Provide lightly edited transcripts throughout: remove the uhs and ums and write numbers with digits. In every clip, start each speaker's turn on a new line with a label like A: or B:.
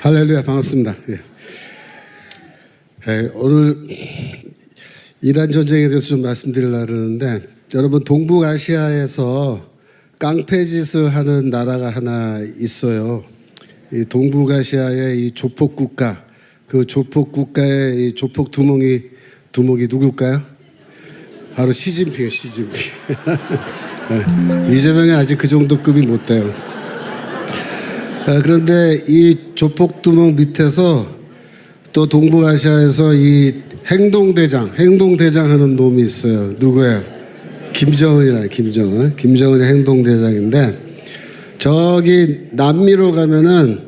A: 할렐루야, 반갑습니다. 오늘 이란 전쟁에 대해서 좀 말씀드리려고 하는데, 여러분 동북아시아에서 깡패짓을 하는 나라가 하나 있어요. 이 동북아시아의 이 조폭 국가, 그 조폭 국가의 이 조폭 두목이 누굴까요? 바로 시진핑. 이재명이 아직 그 정도 급이 못 돼요. 그런데 이 조폭 두목 밑에서 또 동북아시아에서 이 행동대장 하는 놈이 있어요. 누구예요? 김정은이 행동대장인데, 저기 남미로 가면은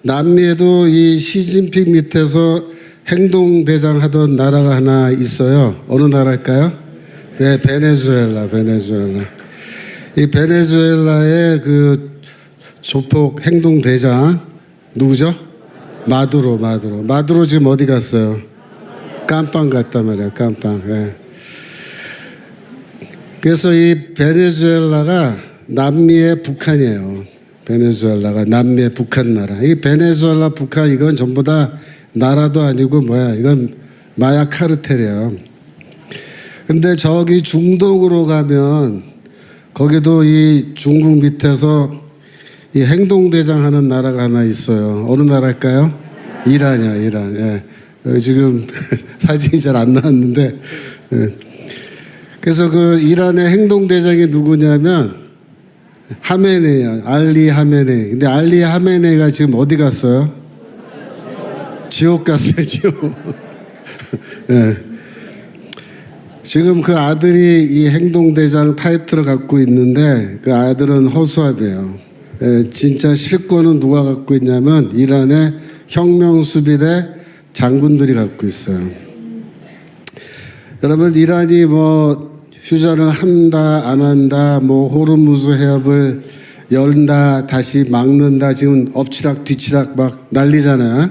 A: 남미에도 이 시진핑 밑에서 행동대장 하던 나라가 하나 있어요. 어느 나라일까요? 네, 베네수엘라. 이 베네수엘라의 그 조폭 행동대장 누구죠? 마두로 지금 어디 갔어요? 깜빵 갔단 말이에요. 깜빵. 예. 그래서 이 베네수엘라가 남미의 북한이에요. 베네수엘라가 남미의 북한 나라. 이 베네수엘라, 북한 이건 전부 다 나라도 아니고 이건 마약 카르텔이에요. 근데 저기 중동으로 가면 거기도 이 중국 밑에서 이 행동대장 하는 나라가 하나 있어요. 어느 나라일까요? 이란이야, 이란. 예. 지금 사진이 잘 안 나왔는데. 예. 그래서 그 이란의 행동대장이 누구냐면 하메네이야. 알리 하메네이. 근데 알리 하메네이가 지금 어디 갔어요? 지옥 갔어요, 지옥. 예. 지금 그 아들이 이 행동대장 타이틀을 갖고 있는데 그 아들은 허수아비예요. 진짜 실권은 누가 갖고 있냐면 이란의 혁명수비대 장군들이 갖고 있어요. 여러분, 이란이 휴전을 한다 안 한다, 호르무즈 해협을 열다 다시 막는다, 지금 엎치락 뒤치락 막 난리잖아요.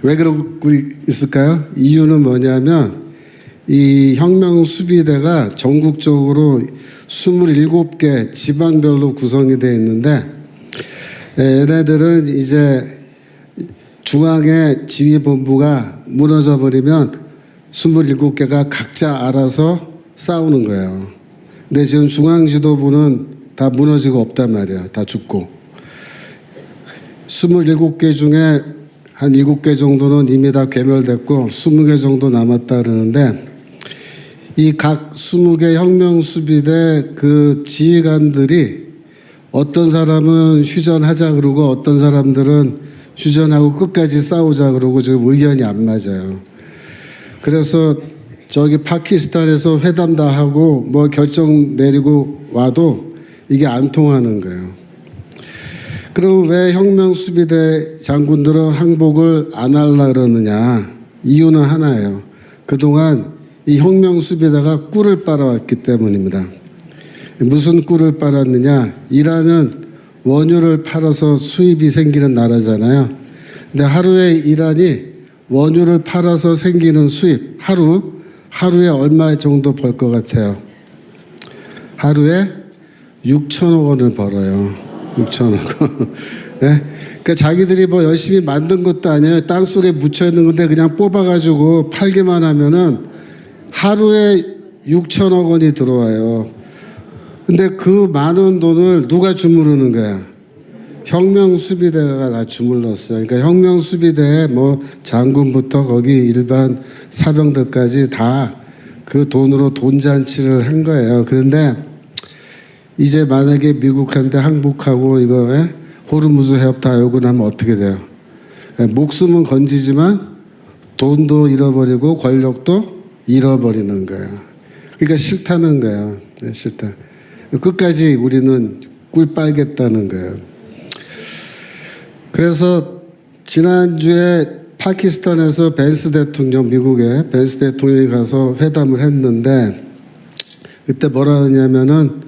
A: 왜 그러고 있을까요? 이유는 뭐냐면 이 혁명수비대가 전국적으로 27개 지방별로 구성이 되어 있는데, 얘네들은 이제 중앙의 지휘본부가 무너져 버리면 27개가 각자 알아서 싸우는 거예요. 근데 지금 중앙지도부는 다 무너지고 없단 말이에요. 다 죽고. 27개 중에 한 7개 정도는 이미 다 괴멸됐고 20개 정도 남았다 그러는데, 이 각 20개 혁명수비대 그 지휘관들이 어떤 사람은 휴전하자 그러고 어떤 사람들은 휴전하고 끝까지 싸우자 그러고 지금 의견이 안 맞아요. 그래서 저기 파키스탄에서 회담 다 하고 결정 내리고 와도 이게 안 통하는 거예요. 그럼 왜 혁명수비대 장군들은 항복을 안 하려고 그러느냐? 이유는 하나예요. 그동안 이 혁명수비대가 꿀을 빨아왔기 때문입니다. 무슨 꿀을 빨았느냐? 이란은 원유를 팔아서 수입이 생기는 나라잖아요. 근데 하루에 이란이 원유를 팔아서 생기는 수입, 하루에 얼마 정도 벌 것 같아요? 하루에 6천억 원을 벌어요. 6천억 원. 네? 그러니까 자기들이 열심히 만든 것도 아니에요. 땅속에 묻혀 있는 건데 그냥 뽑아가지고 팔기만 하면은 하루에 6천억 원이 들어와요. 근데 그 많은 돈을 누가 주무르는 거야? 혁명수비대가 다 주물렀어요. 그러니까 혁명수비대 장군부터 거기 일반 사병들까지 다 그 돈으로 돈잔치를 한 거예요. 그런데 이제 만약에 미국한테 항복하고 이거 호르무즈 해협 다 열고 나면 어떻게 돼요? 목숨은 건지지만 돈도 잃어버리고 권력도 잃어버리는 거예요. 그러니까 싫다는 거예요. 싫다. 끝까지 우리는 꿀 빨겠다는 거예요. 그래서 지난주에 파키스탄에서 미국의 벤스 대통령이 가서 회담을 했는데, 그때 뭐라 하냐면은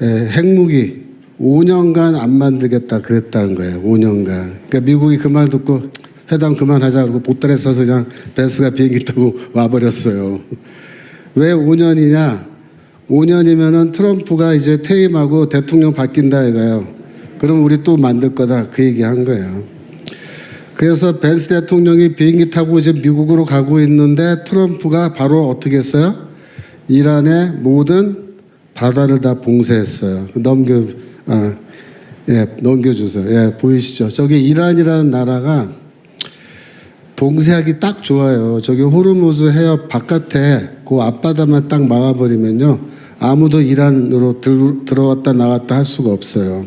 A: 핵무기 5년간 안 만들겠다 그랬다는 거예요. 5년간. 그러니까 미국이 그 말 듣고 회담 그만하자 그러고 보따리 싸서 그냥 벤스가 비행기 타고 와버렸어요. 왜 5년이냐? 5년이면은 트럼프가 이제 퇴임하고 대통령 바뀐다 이거예요. 그럼 우리 또 만들 거다 그 얘기 한 거예요. 그래서 벤스 대통령이 비행기 타고 이제 미국으로 가고 있는데 트럼프가 바로 어떻게 했어요? 이란의 모든 바다를 다 봉쇄했어요. 넘겨주세요. 예, 보이시죠? 저기 이란이라는 나라가 봉쇄하기 딱 좋아요. 저기 호르무즈 해협 바깥에 그 앞바다만 딱 막아버리면요, 아무도 이란으로 들어왔다 나갔다 할 수가 없어요.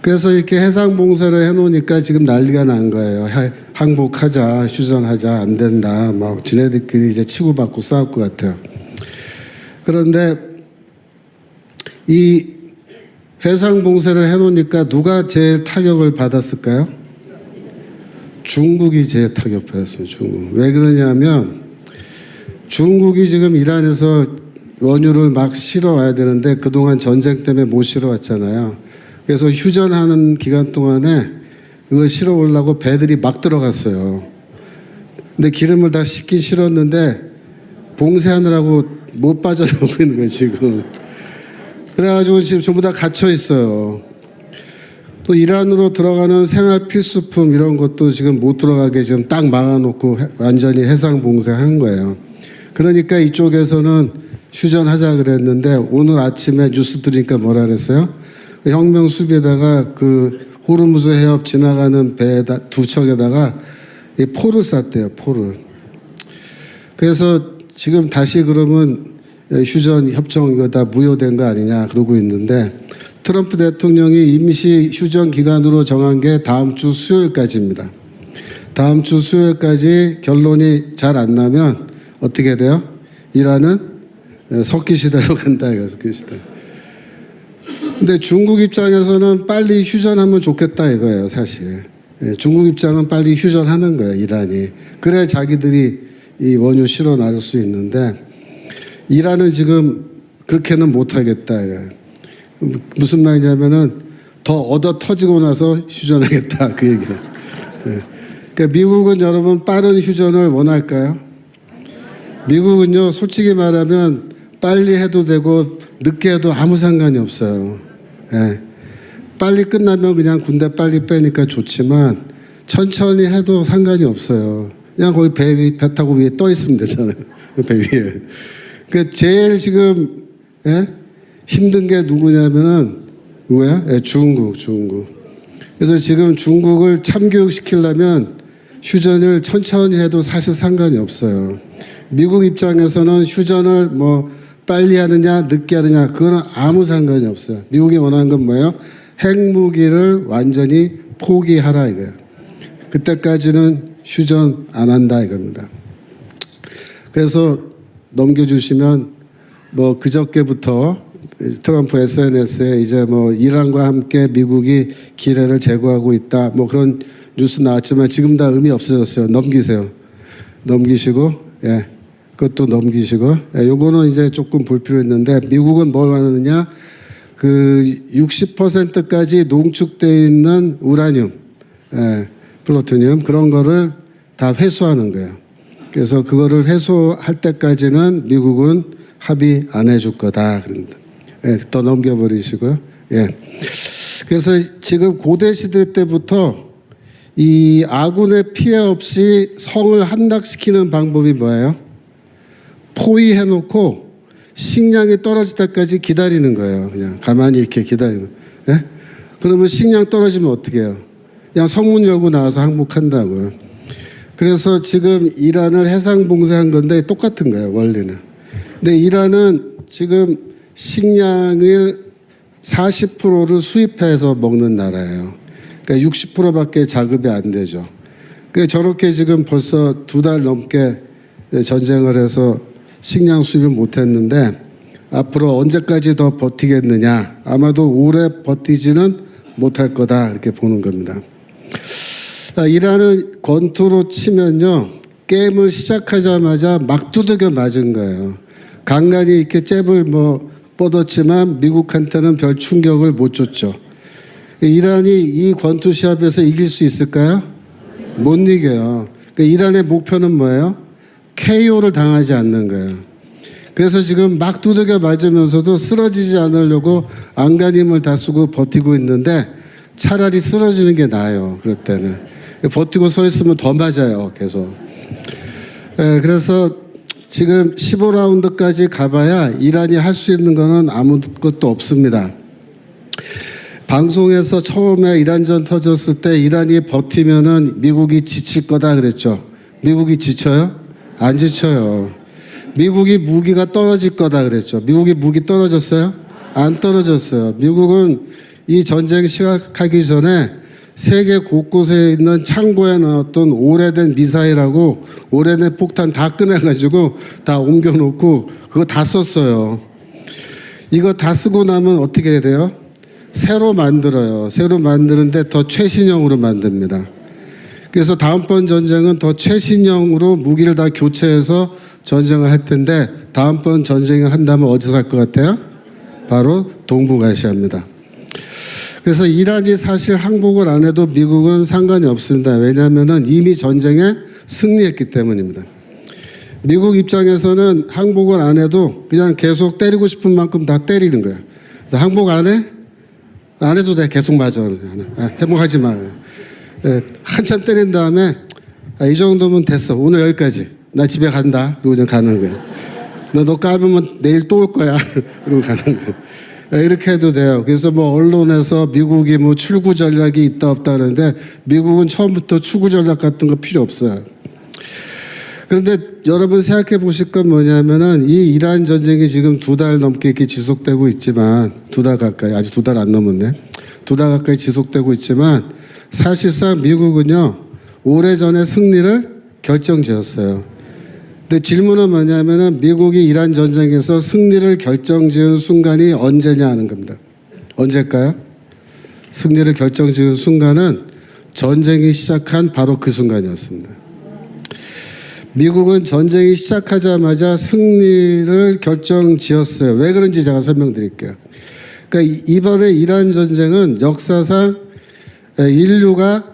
A: 그래서 이렇게 해상 봉쇄를 해놓으니까 지금 난리가 난 거예요. 항복하자, 휴전하자, 안 된다. 막 지네들끼리 이제 치고받고 싸울 것 같아요. 그런데 이 해상 봉쇄를 해놓으니까 누가 제일 타격을 받았을까요? 중국이 제일 타격받았어요. 중국. 왜 그러냐면 중국이 지금 이란에서 원유를 막 실어와야 되는데 그동안 전쟁 때문에 못 실어왔잖아요. 그래서 휴전하는 기간 동안에 그거 실어오려고 배들이 막 들어갔어요. 근데 기름을 다 싣긴 실었는데 봉쇄하느라고 못 빠져나오고 있는 거예요, 지금. 그래가지고 지금 전부 다 갇혀 있어요. 또 이란으로 들어가는 생활 필수품 이런 것도 지금 못 들어가게 지금 딱 막아놓고 완전히 해상 봉쇄한 거예요. 그러니까 이쪽에서는 휴전하자 그랬는데 오늘 아침에 뉴스 들으니까 뭐라 그랬어요? 혁명 수비에다가 그 호르무즈 해협 지나가는 배에다 두 척에다가 이 포를 쐈대요, 포를. 그래서 지금 다시 그러면 휴전 협정 이거 다 무효된 거 아니냐 그러고 있는데, 트럼프 대통령이 임시 휴전 기간으로 정한 게 다음 주 수요일까지입니다. 다음 주 수요일까지 결론이 잘 안 나면 어떻게 돼요? 이란은 석기시대로 간다 이거, 석기시대. 근데 중국 입장에서는 빨리 휴전하면 좋겠다 이거예요, 사실. 중국 입장은 빨리 휴전하는 거예요, 이란이. 그래야 자기들이 이 원유 실어 나갈 수 있는데 이란은 지금 그렇게는 못하겠다 이거예요. 무슨 말이냐면은 더 얻어 터지고 나서 휴전하겠다 그 얘기예요. 그러니까 미국은 여러분 빠른 휴전을 원할까요? 미국은요, 솔직히 말하면 빨리 해도 되고 늦게 해도 아무 상관이 없어요. 예. 빨리 끝나면 그냥 군대 빨리 빼니까 좋지만 천천히 해도 상관이 없어요. 그냥 거기 배 타고 위에 떠 있으면 되잖아요. 배 위에. 그 제일 지금 힘든 게 누구냐면은 누구야? 중국. 그래서 지금 중국을 참교육시키려면 휴전을 천천히 해도 사실 상관이 없어요. 미국 입장에서는 휴전을 뭐 빨리 하느냐 늦게 하느냐 그거는 아무 상관이 없어요. 미국이 원하는 건 뭐예요? 핵무기를 완전히 포기하라 이거예요. 그때까지는 휴전 안 한다 이겁니다. 그래서 넘겨주시면 뭐 그저께부터 트럼프 SNS에 이제 뭐 이란과 함께 미국이 기뢰를 제거하고 있다 뭐 그런 뉴스 나왔지만 지금 다 의미 없어졌어요. 넘기시고 그것도 넘기시고 요거는 이제 조금 볼 필요 있는데, 미국은 뭘 하느냐, 그 60%까지 농축되어 있는 우라늄, 플루토늄 그런 거를 다 회수하는 거예요. 그래서 그거를 회수할 때까지는 미국은 합의 안 해줄 거다 그럽니다. 더 넘겨버리시고요. 그래서 지금 고대 시대 때부터 이 아군의 피해 없이 성을 함락시키는 방법이 뭐예요? 포위해놓고 식량이 떨어질 때까지 기다리는 거예요. 그냥 가만히 이렇게 기다리고. 그러면 식량 떨어지면 어떻게 해요? 그냥 성문 열고 나와서 항복한다고요. 그래서 지금 이란을 해상 봉쇄한 건데 똑같은 거예요, 원리는. 근데 이란은 지금 식량을 40%를 수입해서 먹는 나라예요. 그러니까 60%밖에 자급이 안 되죠. 그러니까 저렇게 지금 벌써 2달 넘게 전쟁을 해서 식량 수입을 못했는데 앞으로 언제까지 더 버티겠느냐, 아마도 오래 버티지는 못할 거다 이렇게 보는 겁니다. 이란은 권투로 치면요, 게임을 시작하자마자 막 두들겨 맞은 거예요. 간간히 이렇게 잽을 뭐 뻗었지만 미국한테는 별 충격을 못 줬죠. 이란이 이 권투 시합에서 이길 수 있을까요? 못 이겨요. 그러니까 이란의 목표는 뭐예요? KO를 당하지 않는 거예요. 그래서 지금 막 두들겨 맞으면서도 쓰러지지 않으려고 안간힘을 다 쓰고 버티고 있는데 차라리 쓰러지는 게 나아요, 그럴 때는. 버티고 서 있으면 더 맞아요, 계속. 그래서 지금 15라운드까지 가봐야 이란이 할 수 있는 거는 아무것도 없습니다. 방송에서 처음에 이란전 터졌을 때 이란이 버티면은 미국이 지칠 거다 그랬죠. 미국이 지쳐요? 안 지쳐요. 미국이 무기가 떨어질 거다 그랬죠. 미국이 무기 떨어졌어요? 안 떨어졌어요. 미국은 이 전쟁 시작하기 전에 세계 곳곳에 있는 창고에 넣었던 오래된 미사일하고 오래된 폭탄 다 꺼내가지고 다 옮겨놓고 그거 다 썼어요. 이거 다 쓰고 나면 어떻게 해야 돼요? 새로 만들어요. 새로 만드는데 더 최신형으로 만듭니다. 그래서 다음번 전쟁은 더 최신형으로 무기를 다 교체해서 전쟁을 할 텐데 다음번 전쟁을 한다면 어디서 할 것 같아요? 바로 동북아시아입니다. 그래서 이란이 사실 항복을 안 해도 미국은 상관이 없습니다. 왜냐하면 이미 전쟁에 승리했기 때문입니다. 미국 입장에서는 항복을 안 해도 그냥 계속 때리고 싶은 만큼 다 때리는 거예요. 그래서 항복 안 해? 안 해도 돼. 계속 맞아. 해복하지 마. 한참 때린 다음에 이 정도면 됐어. 오늘 여기까지. 나 집에 간다. 그러고 그냥 가는 거예요. 너 까불면 내일 또 올 거야. 그러고 가는 거예요. 이렇게 해도 돼요. 그래서 뭐 언론에서 미국이 뭐 출구 전략이 있다 없다 그러는데 미국은 처음부터 출구 전략 같은 거 필요 없어요. 그런데 여러분 생각해 보실 건 뭐냐면은 이 이란 전쟁이 지금 2달 넘게 이렇게 지속되고 있지만 2달 가까이, 아직 2달 안 넘었네. 2달 가까이 지속되고 있지만 사실상 미국은요 오래전에 승리를 결정지었어요. 근데 질문은 뭐냐면은 미국이 이란 전쟁에서 승리를 결정지은 순간이 언제냐 하는 겁니다. 언제일까요? 승리를 결정지은 순간은 전쟁이 시작한 바로 그 순간이었습니다. 미국은 전쟁이 시작하자마자 승리를 결정지었어요. 왜 그런지 제가 설명드릴게요. 그러니까 이번에 이란 전쟁은 역사상 인류가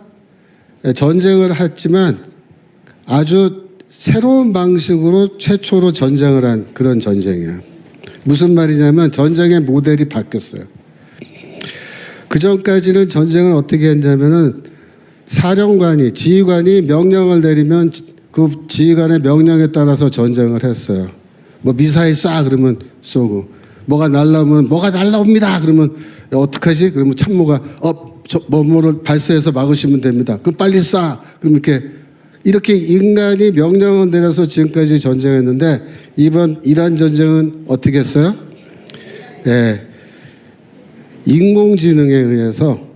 A: 전쟁을 했지만 아주 새로운 방식으로 최초로 전쟁을 한 그런 전쟁이에요. 무슨 말이냐면 전쟁의 모델이 바뀌었어요. 그 전까지는 전쟁을 어떻게 했냐면은 사령관이, 지휘관이 명령을 내리면 그 지휘관의 명령에 따라서 전쟁을 했어요. 뭐 미사일 쏴 그러면 쏘고, 뭐가 날라오면 뭐가 날라옵니다 그러면 어떡하지? 그러면 참모가 뭐를 발사해서 막으시면 됩니다. 그럼 빨리 쏴. 그럼 이렇게 인간이 명령을 내려서 지금까지 전쟁했는데 이번 이란 전쟁은 어떻게 했어요? 예, 인공지능에 의해서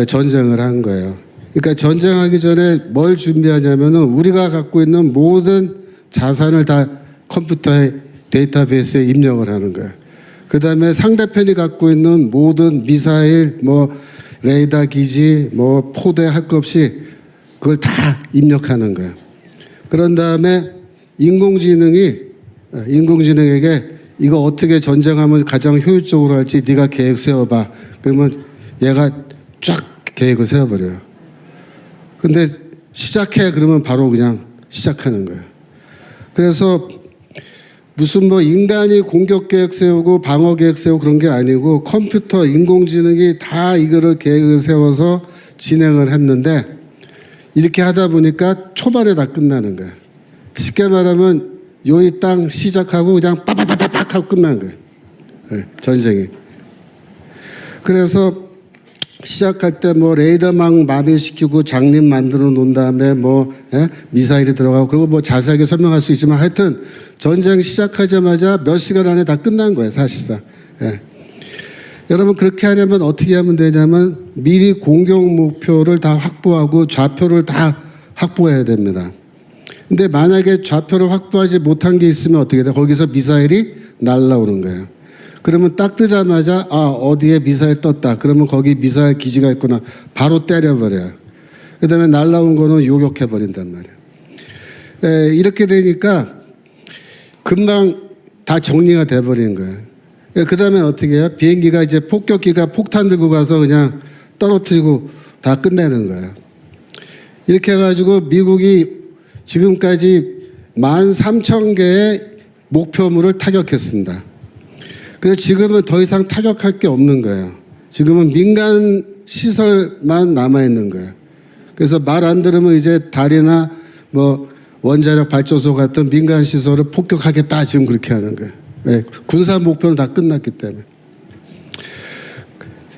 A: 전쟁을 한 거예요. 그러니까 전쟁하기 전에 뭘 준비하냐면은 우리가 갖고 있는 모든 자산을 다 컴퓨터의 데이터베이스에 입력을 하는 거예요. 그 다음에 상대편이 갖고 있는 모든 미사일, 뭐 레이더 기지, 뭐 포대 할 것 없이 그걸 다 입력하는 거예요. 그런 다음에 인공지능에게 이거 어떻게 전쟁하면 가장 효율적으로 할지 네가 계획 세워봐. 그러면 얘가 쫙 계획을 세워버려요. 근데 시작해 그러면 바로 그냥 시작하는 거예요. 그래서 무슨 뭐 인간이 공격 계획 세우고 방어 계획 세우고 그런 게 아니고 컴퓨터 인공지능이 다 이거를 계획을 세워서 진행을 했는데 이렇게 하다 보니까 초반에 다 끝나는 거예요. 쉽게 말하면 요이 땅 시작하고 그냥 빠바바바박 하고 끝나는 거예요. 네, 전쟁이. 그래서 시작할 때 뭐 레이더망 마비시키고 장립 만들어 놓은 다음에 뭐 미사일이 들어가고 그리고 뭐 자세하게 설명할 수 있지만 하여튼 전쟁 시작하자마자 몇 시간 안에 다 끝난 거예요, 사실상. 예. 여러분 그렇게 하려면 어떻게 하면 되냐면 미리 공격 목표를 다 확보하고 좌표를 다 확보해야 됩니다. 근데 만약에 좌표를 확보하지 못한 게 있으면 어떻게 돼? 거기서 미사일이 날라오는 거예요. 그러면 딱 뜨자마자 어디에 미사일 떴다. 그러면 거기 미사일 기지가 있구나. 바로 때려버려요. 그 다음에 날라온 거는 요격해버린단 말이에요. 이렇게 되니까 금방 다 정리가 돼버리는 거예요. 그 다음에 어떻게 해요? 비행기가 이제 폭격기가 폭탄 들고 가서 그냥 떨어뜨리고 다 끝내는 거예요. 이렇게 해가지고 미국이 지금까지 13,000개의 목표물을 타격했습니다. 그래서 지금은 더 이상 타격할 게 없는 거예요. 지금은 민간 시설만 남아있는 거예요. 그래서 말 안 들으면 이제 달이나 뭐 원자력 발전소 같은 민간 시설을 폭격하겠다 지금 그렇게 하는 거예요. 네, 군사 목표는 다 끝났기 때문에.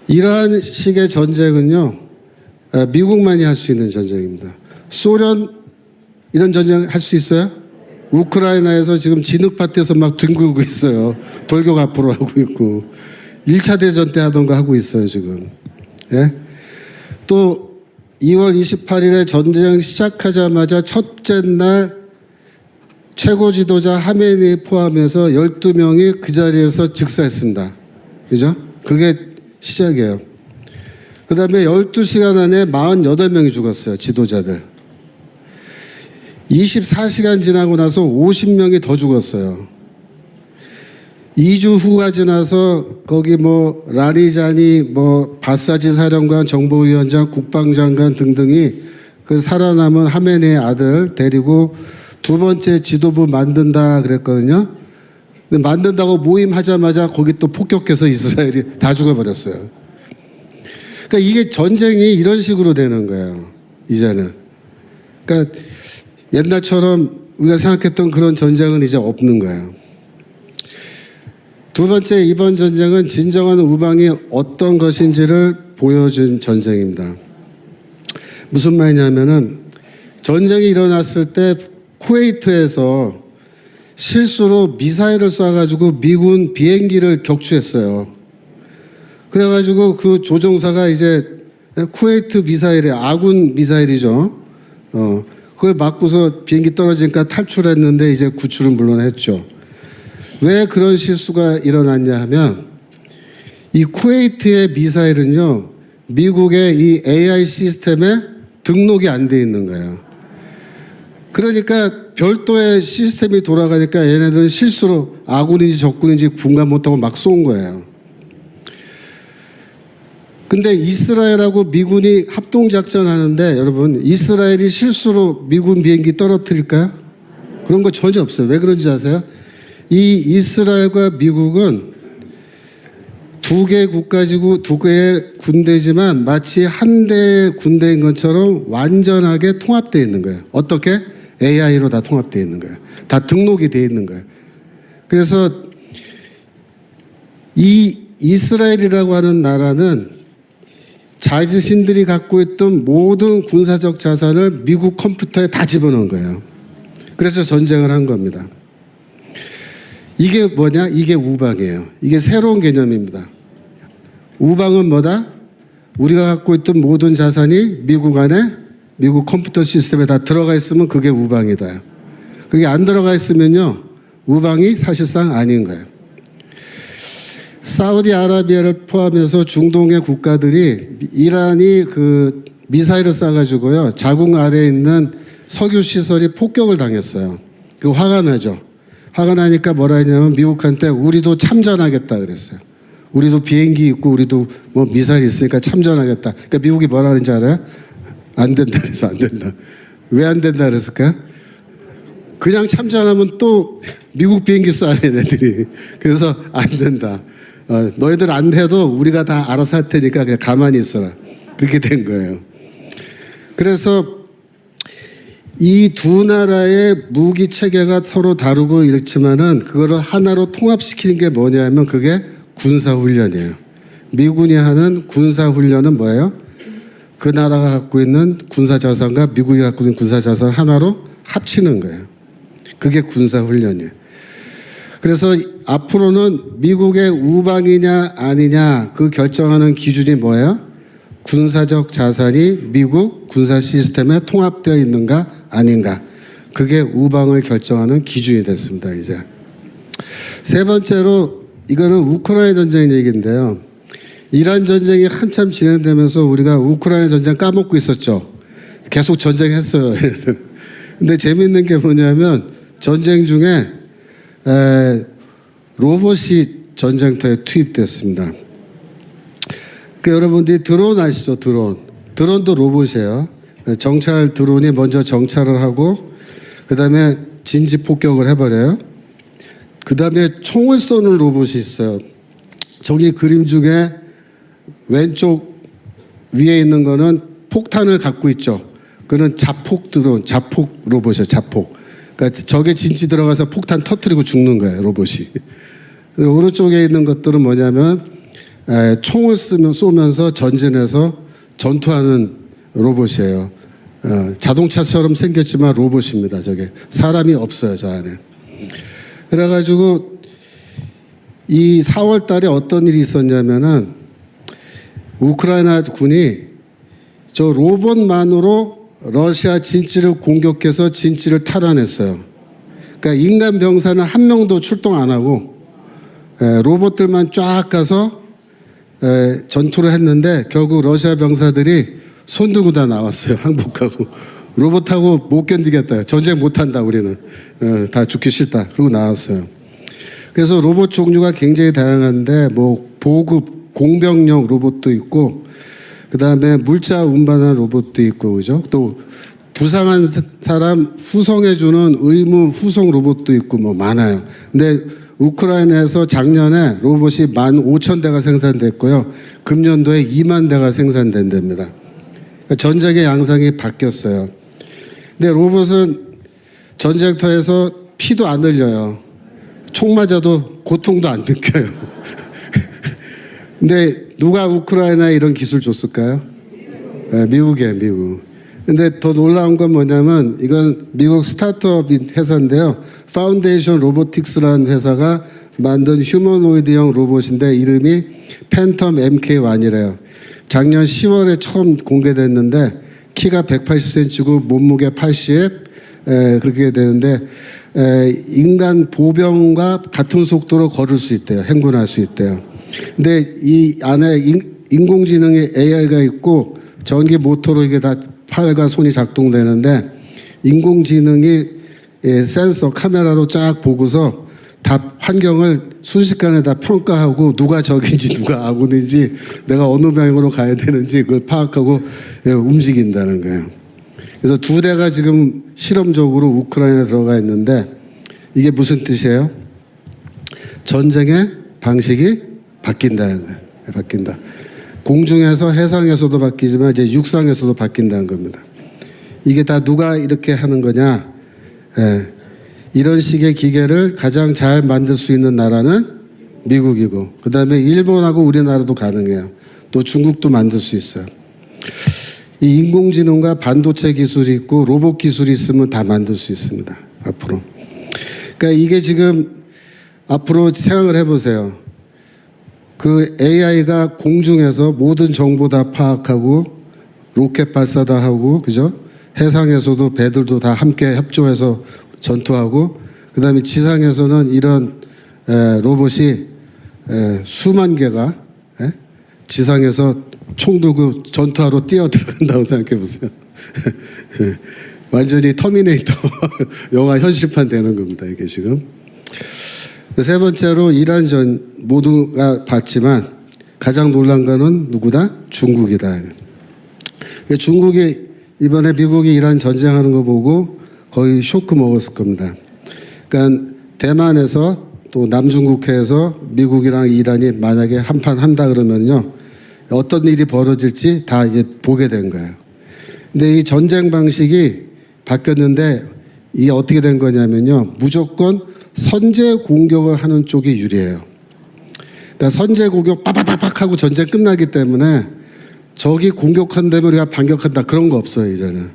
A: 이러한 식의 전쟁은요, 미국만이 할 수 있는 전쟁입니다. 소련 이런 전쟁 할 수 있어요? 우크라이나에서 지금 진흙밭에서 막 뒹굴고 있어요. 돌격 앞으로 하고 있고 1차 대전 때 하던 거 하고 있어요 지금. 예? 또 2월 28일에 전쟁 시작하자마자 첫째 날 최고 지도자 하메니 포함해서 12명이 그 자리에서 즉사했습니다. 그죠? 그게 시작이에요. 그 다음에 12시간 안에 48명이 죽었어요. 지도자들. 24시간 지나고 나서 50명이 더 죽었어요. 2주 후가 지나서 거기 뭐 라리자니 뭐 바사지 사령관, 정보위원장, 국방장관 등등이 그 살아남은 하메네의 아들 데리고 두 번째 지도부 만든다 그랬거든요. 근데 만든다고 모임하자마자 거기 또 폭격해서 이스라엘이 다 죽어버렸어요. 그러니까 이게 전쟁이 이런 식으로 되는 거예요. 이제는. 그러니까 옛날처럼 우리가 생각했던 그런 전쟁은 이제 없는 거예요. 두 번째, 이번 전쟁은 진정한 우방이 어떤 것인지를 보여준 전쟁입니다. 무슨 말이냐면은 전쟁이 일어났을 때 쿠웨이트에서 실수로 미사일을 쏴가지고 미군 비행기를 격추했어요. 그래가지고 그 조종사가 이제 쿠웨이트 미사일에 아군 미사일이죠. 그걸 맞고서 비행기 떨어지니까 탈출했는데 이제 구출은 물론 했죠. 왜 그런 실수가 일어났냐 하면 이 쿠웨이트의 미사일은요, 미국의 이 AI 시스템에 등록이 안 돼 있는 거예요. 그러니까 별도의 시스템이 돌아가니까 얘네들은 실수로 아군인지 적군인지 분간 못하고 막 쏜 거예요. 근데 이스라엘하고 미군이 합동작전하는데 여러분, 이스라엘이 실수로 미군 비행기 떨어뜨릴까요? 그런 거 전혀 없어요. 왜 그런지 아세요? 이 이스라엘과 미국은 두 개의 국가지고 두 개의 군대지만 마치 한 대의 군대인 것처럼 완전하게 통합되어 있는 거예요. 어떻게? AI로 다 통합되어 있는 거예요. 다 등록이 되어 있는 거예요. 그래서 이 이스라엘이라고 하는 나라는 자신들이 갖고 있던 모든 군사적 자산을 미국 컴퓨터에 다 집어넣은 거예요. 그래서 전쟁을 한 겁니다. 이게 뭐냐? 이게 우방이에요. 이게 새로운 개념입니다. 우방은 뭐다? 우리가 갖고 있던 모든 자산이 미국 안에 미국 컴퓨터 시스템에 다 들어가 있으면 그게 우방이다. 그게 안 들어가 있으면요, 우방이 사실상 아닌 거예요. 사우디아라비아를 포함해서 중동의 국가들이 이란이 그 미사일을 쏴가지고요, 자국 아래에 있는 석유 시설이 폭격을 당했어요. 그 화가 나죠. 화가 나니까 뭐라 했냐면 미국한테 우리도 참전하겠다 그랬어요. 우리도 비행기 있고 우리도 뭐 미사일 있으니까 참전하겠다. 그러니까 미국이 뭐라 그랬는지 알아요? 안 된다 그래서 안 된다. 왜 안 된다 그랬을까요? 그냥 참전하면 또 미국 비행기 쏴요 얘네들이. 그래서 안 된다. 너희들 안 해도 우리가 다 알아서 할 테니까 그냥 가만히 있어라. 그렇게 된 거예요. 그래서 이 두 나라의 무기 체계가 서로 다르고 이렇지만은 그거를 하나로 통합시키는 게 뭐냐면 그게 군사훈련이에요. 미군이 하는 군사훈련은 뭐예요? 그 나라가 갖고 있는 군사자산과 미국이 갖고 있는 군사자산을 하나로 합치는 거예요. 그게 군사훈련이에요. 그래서 앞으로는 미국의 우방이냐 아니냐 그 결정하는 기준이 뭐예요? 군사적 자산이 미국 군사 시스템에 통합되어 있는가 아닌가. 그게 우방을 결정하는 기준이 됐습니다. 이제 세 번째로 이거는 우크라이나 전쟁 얘기인데요. 이란 전쟁이 한참 진행되면서 우리가 우크라이나 전쟁 까먹고 있었죠. 계속 전쟁했어요. 근데 재밌는 게 뭐냐면 전쟁 중에 로봇이 전쟁터에 투입됐습니다. 그러니까 여러분들이 드론 아시죠? 드론도 로봇이에요. 정찰 드론이 먼저 정찰을 하고 그 다음에 진지 폭격을 해버려요. 그 다음에 총을 쏘는 로봇이 있어요. 저기 그림 중에 왼쪽 위에 있는 거는 폭탄을 갖고 있죠. 그는 자폭 드론, 자폭 로봇이에요. 자폭. 그러니까 적의 진지 들어가서 폭탄 터뜨리고 죽는 거예요. 로봇이. 오른쪽에 있는 것들은 뭐냐면 총을 쏘면서 전진해서 전투하는 로봇이에요. 자동차처럼 생겼지만 로봇입니다. 저게 사람이 없어요. 저 안에. 그래가지고 이 4월 달에 어떤 일이 있었냐면은 우크라이나 군이 저 로봇만으로 러시아 진지를 공격해서 진지를 탈환했어요. 그러니까 인간 병사는 한 명도 출동 안 하고 로봇들만 쫙 가서 전투를 했는데 결국 러시아 병사들이 손 들고 다 나왔어요. 항복하고. 로봇하고 못 견디겠다. 전쟁 못한다 우리는. 다 죽기 싫다. 그러고 나왔어요. 그래서 로봇 종류가 굉장히 다양한데 뭐 보급, 공병용 로봇도 있고 그다음에 물자 운반하는 로봇도 있고 그죠? 또 부상한 사람 후송해주는 의무 후송 로봇도 있고 뭐 많아요. 근데 우크라이나에서 작년에 로봇이 15,000대가 생산됐고요. 금년도에 2만 대가 생산된답니다. 그러니까 전쟁의 양상이 바뀌었어요. 근데 로봇은 전쟁터에서 피도 안 흘려요. 총 맞아도 고통도 안 느껴요. 근데 누가 우크라이나에 이런 기술 줬을까요? 미국이에요, 미국. 근데 더 놀라운 건 뭐냐면 이건 미국 스타트업 회사인데요. 파운데이션 로보틱스라는 회사가 만든 휴머노이드형 로봇인데 이름이 팬텀 MK1이래요. 작년 10월에 처음 공개됐는데 키가 180cm고 몸무게 80, 그렇게 되는데 인간 보병과 같은 속도로 걸을 수 있대요. 행군할 수 있대요. 근데 이 안에 인공지능의 AI가 있고 전기 모터로 이게 다 팔과 손이 작동되는데 인공지능이 센서 카메라로 쫙 보고서 다 환경을 순식간에 다 평가하고 누가 적인지 누가 아군인지 내가 어느 방향으로 가야 되는지 그걸 파악하고 움직인다는 거예요. 그래서 2대가 지금 실험적으로 우크라이나에 들어가 있는데 이게 무슨 뜻이에요? 전쟁의 방식이 바뀐다는 거예요. 바뀐다. 공중에서 해상에서도 바뀌지만 이제 육상에서도 바뀐다는 겁니다. 이게 다 누가 이렇게 하는 거냐? 이런 식의 기계를 가장 잘 만들 수 있는 나라는 미국이고 그 다음에 일본하고 우리나라도 가능해요. 또 중국도 만들 수 있어요. 이 인공지능과 반도체 기술이 있고 로봇 기술이 있으면 다 만들 수 있습니다. 앞으로. 그러니까 이게 지금 앞으로 생각을 해보세요. 그 AI가 공중에서 모든 정보 다 파악하고 로켓 발사다 하고 그죠? 해상에서도 배들도 다 함께 협조해서 전투하고 그 다음에 지상에서는 이런 로봇이 수만 개가 지상에서 총 들고 전투하러 뛰어들어간다고 생각해 보세요. 완전히 터미네이터 영화 현실판 되는 겁니다. 이게 지금. 세 번째로 이란 전 모두가 봤지만 가장 놀란 거는 누구다? 중국이다. 중국이 이번에 미국이 이란 전쟁하는 거 보고 거의 쇼크 먹었을 겁니다. 그러니까 대만에서 또 남중국해에서 미국이랑 이란이 만약에 한판 한다 그러면요 어떤 일이 벌어질지 다 이제 보게 된 거예요. 근데 이 전쟁 방식이 바뀌었는데 이게 어떻게 된 거냐면요 무조건 선제 공격을 하는 쪽이 유리해요. 그러니까 선제 공격 빡빡빡 하고 전쟁 끝나기 때문에 적이 공격한다면 우리가 반격한다 그런 거 없어요 이제는.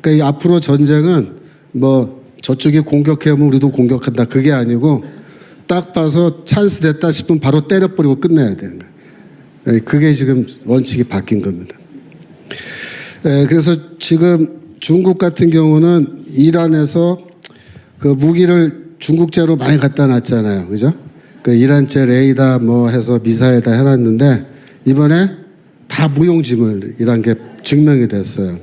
A: 그러니까 이 앞으로 전쟁은 뭐 저쪽이 공격해오면 우리도 공격한다 그게 아니고 딱 봐서 찬스 됐다 싶으면 바로 때려버리고 끝내야 되는 거예요. 그게 지금 원칙이 바뀐 겁니다. 그래서 지금 중국 같은 경우는 이란에서 그 무기를 중국제로 많이 갖다 놨잖아요. 그죠? 그 이란제 레이더 뭐 해서 미사일 다 해놨는데 이번에 다 무용지물이란 게 증명이 됐어요.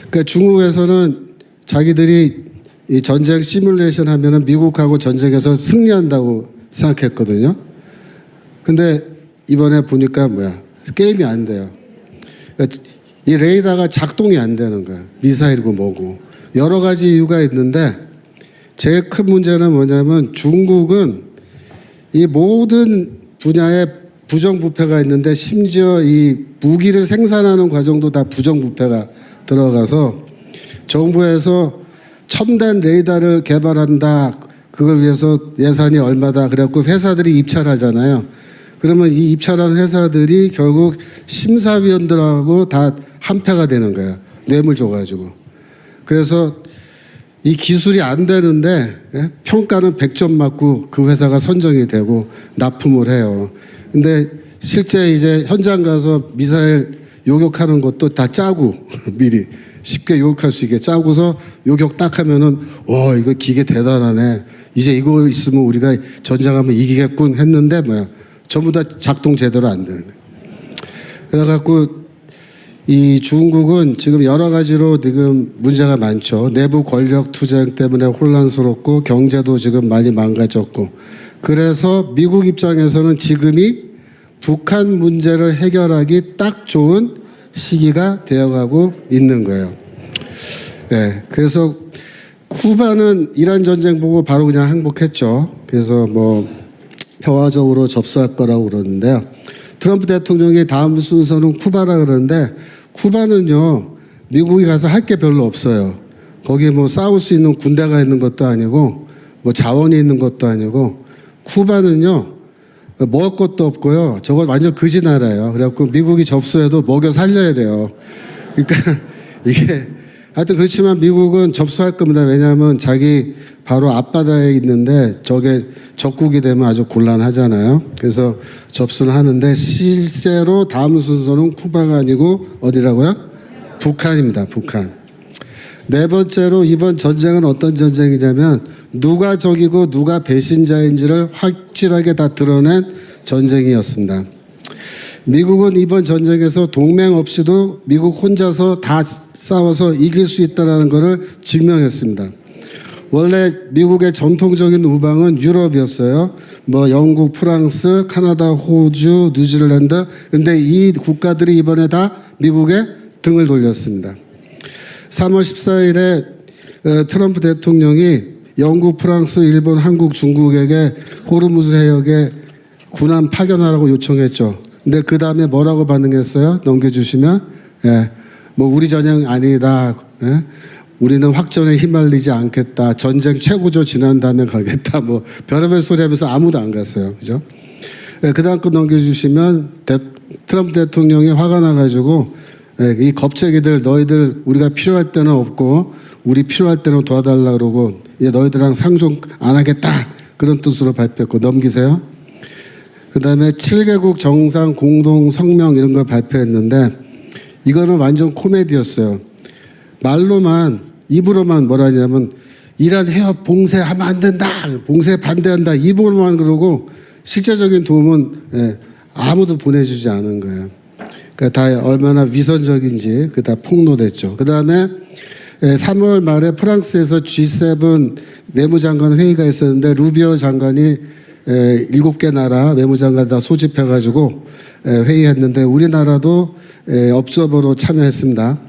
A: 그러니까 중국에서는 자기들이 이 전쟁 시뮬레이션 하면은 미국하고 전쟁에서 승리한다고 생각했거든요. 근데 이번에 보니까 뭐야? 게임이 안 돼요. 그러니까 이 레이더가 작동이 안 되는 거야. 미사일이고 뭐고. 여러 가지 이유가 있는데 제일 큰 문제는 뭐냐면 중국은 이 모든 분야에 부정부패가 있는데 심지어 이 무기를 생산하는 과정도 다 부정부패가 들어가서 정부에서 첨단 레이더를 개발한다. 그걸 위해서 예산이 얼마다. 그래갖고 회사들이 입찰하잖아요. 그러면 이 입찰한 회사들이 결국 심사위원들하고 다 한패가 되는 거예요. 뇌물 줘가지고. 그래서 이 기술이 안 되는데 평가는 100점 맞고 그 회사가 선정이 되고 납품을 해요. 근데 실제 이제 현장 가서 미사일 요격하는 것도 다 짜고 미리 쉽게 요격할 수 있게 짜고서 요격 딱 하면은 이거 기계 대단하네. 이제 이거 있으면 우리가 전쟁하면 이기겠군 했는데 뭐야. 전부 다 작동 제대로 안 되는 거예요. 그래갖고 이 중국은 지금 여러 가지로 지금 문제가 많죠. 내부 권력 투쟁 때문에 혼란스럽고 경제도 지금 많이 망가졌고 그래서 미국 입장에서는 지금이 북한 문제를 해결하기 딱 좋은 시기가 되어가고 있는 거예요. 네, 그래서 쿠바는 이란 전쟁 보고 바로 그냥 항복했죠. 그래서 뭐 평화적으로 접수할 거라고 그러는데요. 트럼프 대통령이 다음 순서는 쿠바라 그러는데 쿠바는요 미국이 가서 할 게 별로 없어요. 거기 뭐 싸울 수 있는 군대가 있는 것도 아니고 뭐 자원이 있는 것도 아니고 쿠바는요 먹을 것도 없고요. 저거 완전 거지 나라예요. 그래갖고 미국이 접수해도 먹여 살려야 돼요. 그러니까 이게 하여튼 그렇지만 미국은 접수할 겁니다. 왜냐하면 자기 바로 앞바다에 있는데 저게 적국이 되면 아주 곤란하잖아요. 그래서 접수는 하는데 실제로 다음 순서는 쿠바가 아니고 어디라고요? 북한입니다. 북한. 네 번째로 이번 전쟁은 어떤 전쟁이냐면 누가 적이고 누가 배신자인지를 확실하게 다 드러낸 전쟁이었습니다. 미국은 이번 전쟁에서 동맹 없이도 미국 혼자서 다 싸워서 이길 수 있다는 것을 증명했습니다. 원래 미국의 전통적인 우방은 유럽이었어요. 뭐 영국, 프랑스, 카나다, 호주, 뉴질랜드. 근데 이 국가들이 이번에 다 미국에 등을 돌렸습니다. 3월 14일에 트럼프 대통령이 영국, 프랑스, 일본, 한국, 중국에게 호르무즈 해역에 군함 파견하라고 요청했죠. 근데 그 다음에 뭐라고 반응했어요? 넘겨주시면 뭐 우리 전쟁 아니다. 우리는 확전에 휘말리지 않겠다. 전쟁 최고조 지난 다음에 가겠다. 뭐 별의별 소리 하면서 아무도 안 갔어요. 그죠? 그 다음 거 넘겨주시면 트럼프 대통령이 화가 나가지고 이 겁쟁이들 너희들 우리가 필요할 때는 없고 우리 필요할 때는 도와달라 그러고 너희들랑 상종 안 하겠다. 그런 뜻으로 발표했고 넘기세요. 그 다음에 7개국 정상 공동 성명 이런 걸 발표했는데 이거는 완전 코미디였어요. 말로만 입으로만 뭐라 하냐면 이란 해협 봉쇄하면 안 된다. 봉쇄 반대한다. 입으로만 그러고 실제적인 도움은 아무도 보내주지 않은 거예요. 그러니까 다 얼마나 위선적인지 그 다 폭로됐죠. 그 다음에 3월 말에 프랑스에서 G7 외무장관 회의가 있었는데 루비오 장관이 7개 나라 외무장관 다 소집해가지고 회의했는데 우리나라도 업저버로 참여했습니다.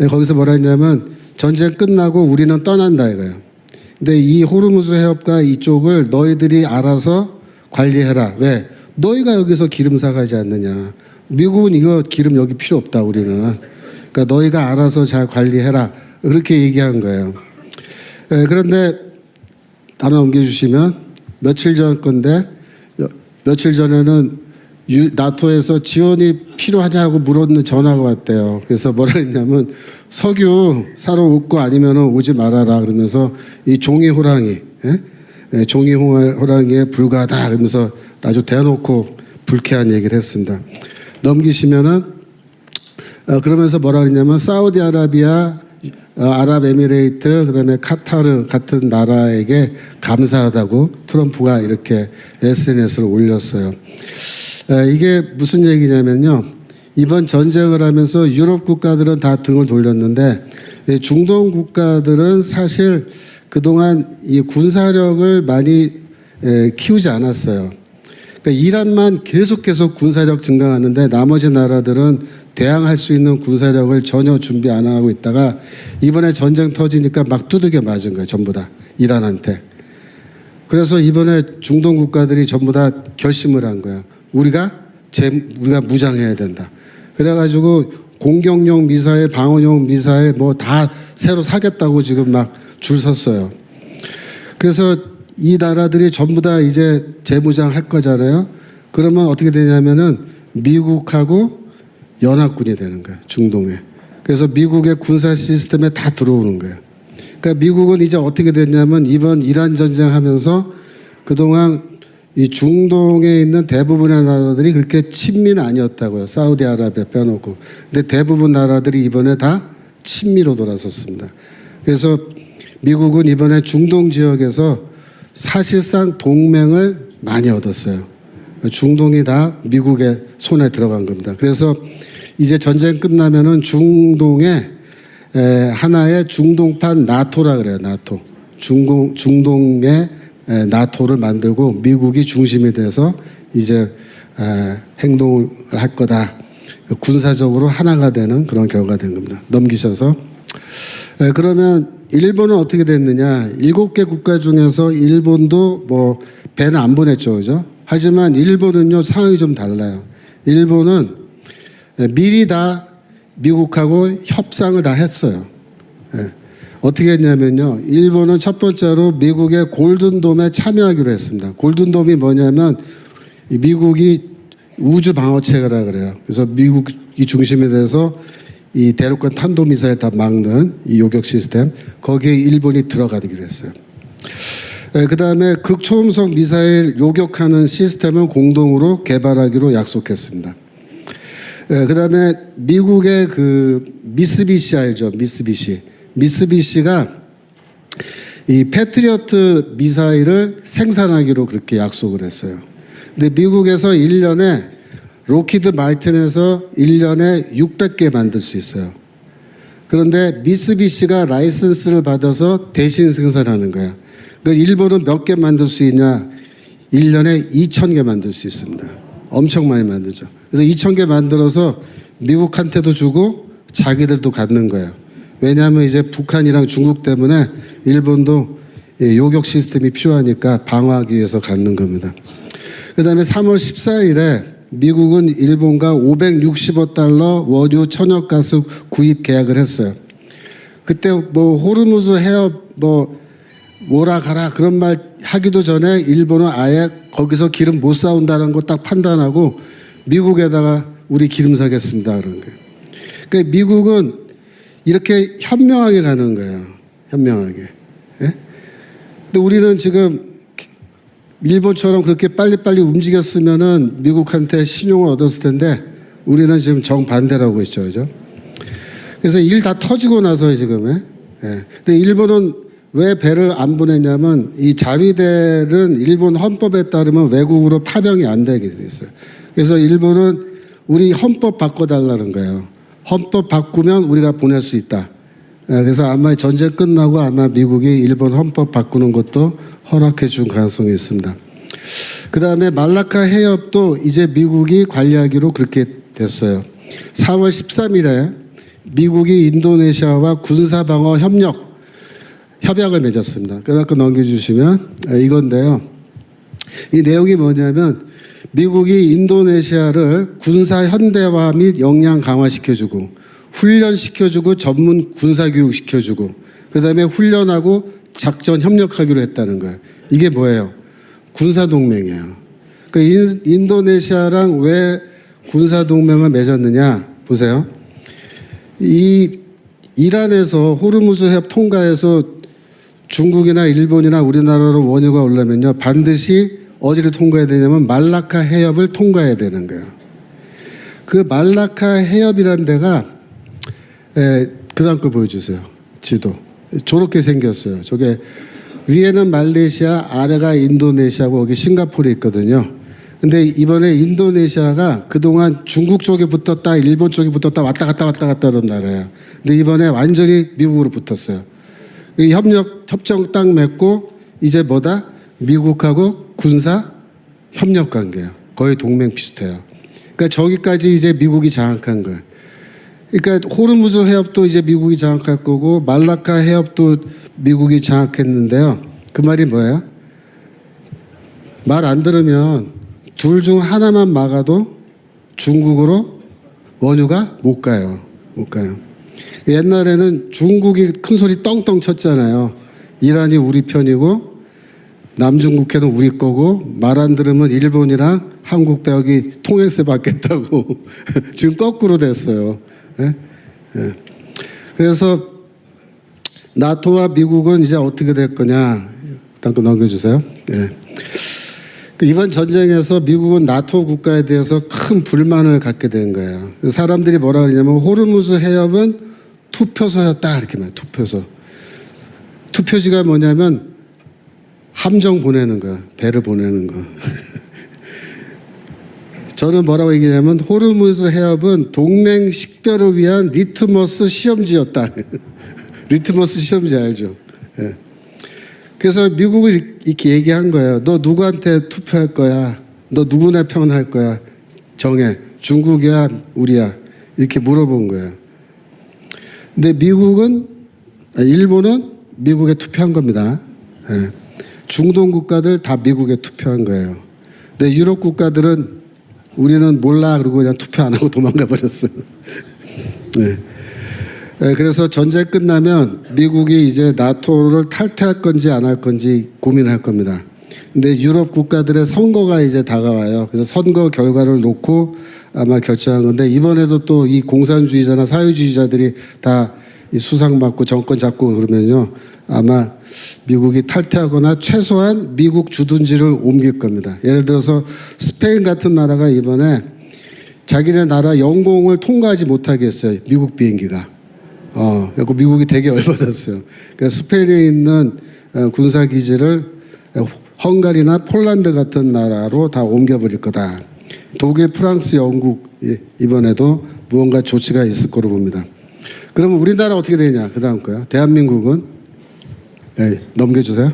A: 거기서 뭐라 했냐면 전쟁 끝나고 우리는 떠난다 이거예요. 근데 이 호르무즈 해협과 이쪽을 너희들이 알아서 관리해라. 왜? 너희가 여기서 기름 사가지 않느냐. 미국은 이거 기름 여기 필요 없다 우리는. 그러니까 너희가 알아서 잘 관리해라. 그렇게 얘기한 거예요. 그런데 하나 넘겨주시면 며칠 전 건데 며칠 전에는 나토에서 지원이 필요하냐고 물었는 전화가 왔대요. 그래서 뭐라 했냐면 석유 사러 올 거 아니면 오지 말아라 그러면서 이 종이 호랑이 종이 호랑이에 불과하다 그러면서 아주 대놓고 불쾌한 얘기를 했습니다. 넘기시면은 그러면서 뭐라 그랬냐면 사우디아라비아 아랍에미레이트 그다음에 카타르 같은 나라에게 감사하다고 트럼프가 이렇게 SNS를 올렸어요. 이게 무슨 얘기냐면요. 이번 전쟁을 하면서 유럽 국가들은 다 등을 돌렸는데 중동 국가들은 사실 그동안 이 군사력을 많이 키우지 않았어요. 그러니까 이란만 계속 군사력 증강하는데 나머지 나라들은 대항할 수 있는 군사력을 전혀 준비 안 하고 있다가 이번에 전쟁 터지니까 막 두들겨 맞은 거예요. 전부 다 이란한테. 그래서 이번에 중동 국가들이 전부 다 결심을 한 거예요. 우리가 무장해야 된다. 그래가지고 공격용 미사일, 방어용 미사일 뭐 다 새로 사겠다고 지금 막 줄 섰어요. 그래서 이 나라들이 전부 다 이제 재무장 할 거잖아요. 그러면 어떻게 되냐면은 미국하고 연합군이 되는 거예요. 중동에. 그래서 미국의 군사 시스템에 다 들어오는 거예요. 그러니까 미국은 이제 어떻게 됐냐면 이번 이란 전쟁 하면서 그동안 이 중동에 있는 대부분의 나라들이 그렇게 친미는 아니었다고요. 사우디아라비아 빼놓고. 근데 대부분 나라들이 이번에 다 친미로 돌아섰습니다. 그래서 미국은 이번에 중동 지역에서 사실상 동맹을 많이 얻었어요. 중동이 다 미국의 손에 들어간 겁니다. 그래서 이제 전쟁 끝나면은 중동에 하나의 중동판 나토라 그래요. 나토. 중동의 나토를 만들고 미국이 중심이 돼서 이제 행동을 할 거다. 군사적으로 하나가 되는 그런 결과가 된 겁니다. 넘기셔서. 그러면 일본은 어떻게 됐느냐. 7개 국가 중에서 일본도 뭐 배는 안 보냈죠. 그죠? 하지만 일본은요, 상황이 좀 달라요. 일본은 미리 다 미국하고 협상을 다 했어요. 어떻게 했냐면요. 일본은 첫 번째로 미국의 골든돔에 참여하기로 했습니다. 골든돔이 뭐냐면 미국이 우주 방어체계라 그래요. 그래서 미국이 중심이 돼서 이 대륙간 탄도미사일 다 막는 이 요격 시스템, 거기에 일본이 들어가기로 했어요. 그 다음에 극초음속 미사일 요격하는 시스템을 공동으로 개발하기로 약속했습니다. 그 다음에 미국의 그 미쓰비시 알죠? 미쓰비시가 이 패트리어트 미사일을 생산하기로 그렇게 약속을 했어요. 근데 미국에서 1년에 로키드 마틴에서 1년에 600개 만들 수 있어요. 그런데 미쓰비시가 라이선스를 받아서 대신 생산하는 거야. 그러니까 일본은 몇 개 만들 수 있냐? 1년에 2,000개 만들 수 있습니다. 엄청 많이 만들죠. 그래서 2,000개 만들어서 미국한테도 주고 자기들도 갖는 거예요. 왜냐하면 이제 북한이랑 중국 때문에 일본도 요격 시스템이 필요하니까 방어하기 위해서 갖는 겁니다. 그 다음에 3월 14일에 미국은 일본과 560억 달러 원유 천연가스 구입 계약을 했어요. 그때 뭐 호르무즈 해협 뭐라 가라 그런 말 하기도 전에 일본은 아예 거기서 기름 못 사온다는 거 딱 판단하고 미국에다가 우리 기름 사겠습니다 그런 거예요. 그러니까 미국은 이렇게 현명하게 가는 거예요. 현명하게. 예? 근데 우리는 지금 일본처럼 그렇게 빨리빨리 움직였으면은 미국한테 신용을 얻었을 텐데 우리는 지금 정반대라고 있죠. 그죠? 그래서 일 다 터지고 나서 지금. 예. 근데 일본은 왜 배를 안 보냈냐면 이 자위대는 일본 헌법에 따르면 외국으로 파병이 안 되게 돼 있어요. 그래서 일본은 우리 헌법 바꿔달라는 거예요. 헌법 바꾸면 우리가 보낼 수 있다. 예. 그래서 아마 전쟁 끝나고 아마 미국이 일본 헌법 바꾸는 것도 허락해 준 가능성이 있습니다. 그 다음에 말라카 해협도 이제 미국이 관리하기로 그렇게 됐어요. 4월 13일에 미국이 인도네시아와 군사방어 협약을 맺었습니다. 그래서 넘겨주시면 이건데요. 이 내용이 뭐냐면 미국이 인도네시아를 군사 현대화 및 역량 강화시켜주고 훈련시켜주고 전문 군사교육 시켜주고 그 다음에 훈련하고 작전 협력하기로 했다는 거예요. 이게 뭐예요? 군사동맹이에요. 그러니까 인도네시아랑 왜 군사동맹을 맺었느냐 보세요. 이 이란에서 호르무즈 해협 통과해서 중국이나 일본이나 우리나라로 원유가 오려면요 반드시 어디를 통과해야 되냐면 말라카 해협을 통과해야 되는 거예요. 그 말라카 해협이라는 데가 그 다음 거 보여주세요. 지도. 저렇게 생겼어요. 저게 위에는 말레이시아, 아래가 인도네시아고 여기 싱가포르에 있거든요. 근데 이번에 인도네시아가 그동안 중국 쪽에 붙었다, 일본 쪽에 붙었다, 왔다 갔다 하던 나라예요. 근데 이번에 완전히 미국으로 붙었어요. 이 협정 딱 맺고 이제 뭐다? 미국하고 군사 협력 관계예요. 거의 동맹 비슷해요. 그러니까 저기까지 이제 미국이 장악한 거예요. 그러니까 호르무즈 해협도 이제 미국이 장악할 거고 말라카 해협도 미국이 장악했는데요. 그 말이 뭐예요? 말 안 들으면 둘 중 하나만 막아도 중국으로 원유가 못 가요. 못 가요. 옛날에는 중국이 큰 소리 떵떵 쳤잖아요. 이란이 우리 편이고 남중국해는 우리 거고 말 안 들으면 일본이랑 한국 벽이 통행세 받겠다고 지금 거꾸로 됐어요. 예? 예. 그래서 나토와 미국은 이제 어떻게 될 거냐? 일단 거 넘겨주세요. 예. 이번 전쟁에서 미국은 나토 국가에 대해서 큰 불만을 갖게 된 거예요. 사람들이 뭐라 그러냐면 호르무즈 해협은 투표소였다 이렇게 말해요. 투표소. 투표지가 뭐냐면 함정 보내는 거, 배를 보내는 거. 저는 뭐라고 얘기냐면 호르무즈 해협은 동맹 식별을 위한 리트머스 시험지였다. 리트머스 시험지 알죠? 예. 그래서 미국은 이렇게 얘기한 거예요. 너 누구한테 투표할 거야? 너 누구네 편할 거야? 정해. 중국이야? 우리야? 이렇게 물어본 거예요. 근데 일본은 미국에 투표한 겁니다. 예. 중동 국가들 다 미국에 투표한 거예요. 근데 유럽 국가들은 우리는 몰라 그러고 그냥 투표 안 하고 도망가 버렸어요. 네. 그래서 전쟁 끝나면 미국이 이제 나토를 탈퇴할 건지 안 할 건지 고민할 겁니다. 근데 유럽 국가들의 선거가 이제 다가와요. 그래서 선거 결과를 놓고 아마 결정한 건데 이번에도 또 이 공산주의자나 사회주의자들이 다 수상 받고 정권 잡고 그러면요. 아마 미국이 탈퇴하거나 최소한 미국 주둔지를 옮길 겁니다. 예를 들어서 스페인 같은 나라가 이번에 자기네 나라 영공을 통과하지 못하게 했어요. 미국 비행기가. 그래서 미국이 되게 열받았어요. 그러니까 스페인에 있는 군사기지를 헝가리나 폴란드 같은 나라로 다 옮겨버릴 거다. 독일, 프랑스, 영국 이번에도 무언가 조치가 있을 거로 봅니다. 그러면 우리나라 어떻게 되냐? 그 다음 거요. 대한민국은 넘겨주세요.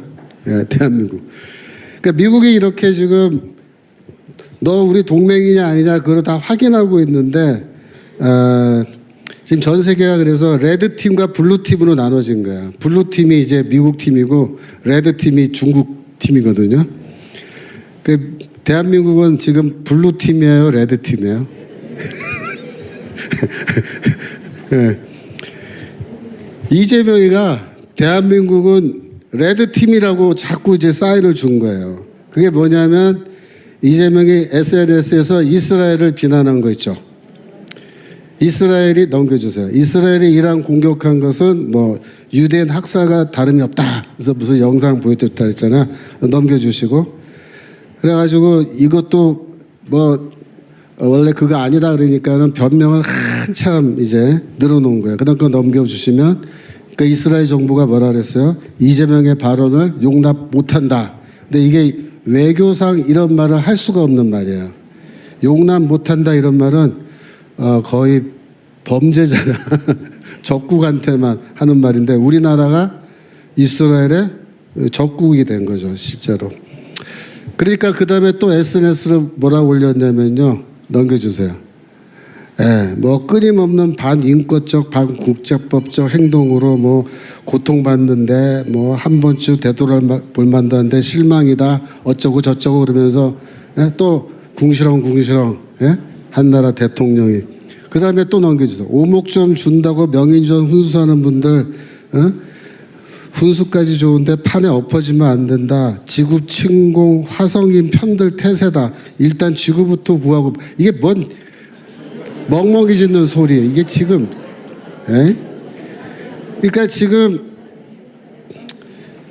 A: 대한민국. 그러니까 미국이 이렇게 지금 너 우리 동맹이냐 아니냐 그걸 다 확인하고 있는데 지금 전 세계가 그래서 레드 팀과 블루 팀으로 나눠진 거야. 블루 팀이 이제 미국 팀이고 레드 팀이 중국 팀이거든요. 그 대한민국은 지금 블루 팀이에요, 레드 팀이에요? 네. 이재명이가 대한민국은 레드 팀이라고 자꾸 이제 사인을 준 거예요. 그게 뭐냐면 이재명이 SNS에서 이스라엘을 비난한 거 있죠. 이스라엘이 넘겨주세요. 이스라엘이 이란 공격한 것은 뭐 유대인 학살과 다름이 없다. 그래서 무슨 영상 보여줬다 했잖아요. 넘겨주시고 그래가지고 이것도 뭐 원래 그거 아니다 그러니까는 변명을 한참 이제 늘어놓은 거예요. 그다음 거 넘겨주시면 그러니까 이스라엘 정부가 뭐라 그랬어요? 이재명의 발언을 용납 못한다. 근데 이게 외교상 이런 말을 할 수가 없는 말이에요. 용납 못한다 이런 말은 거의 범죄자나 적국한테만 하는 말인데 우리나라가 이스라엘의 적국이 된 거죠, 실제로. 그러니까 그 다음에 또 SNS를 뭐라 올렸냐면요. 넘겨주세요. 뭐 끊임없는 반인권적, 반국제법적 행동으로 뭐 고통받는데 뭐 한 번쯤 되돌아볼 만도 한데 실망이다 어쩌고 저쩌고 그러면서 또 궁시렁 한나라 대통령이 그 다음에 또 넘겨주세요. 오목 좀 준다고 명인전 훈수하는 분들 훈수까지 좋은데 판에 엎어지면 안 된다. 지구 침공 화성인 편들 태세다. 일단 지구부터 구하고 이게 뭔 멍멍이 짖는 소리예요. 이게 지금 그러니까 지금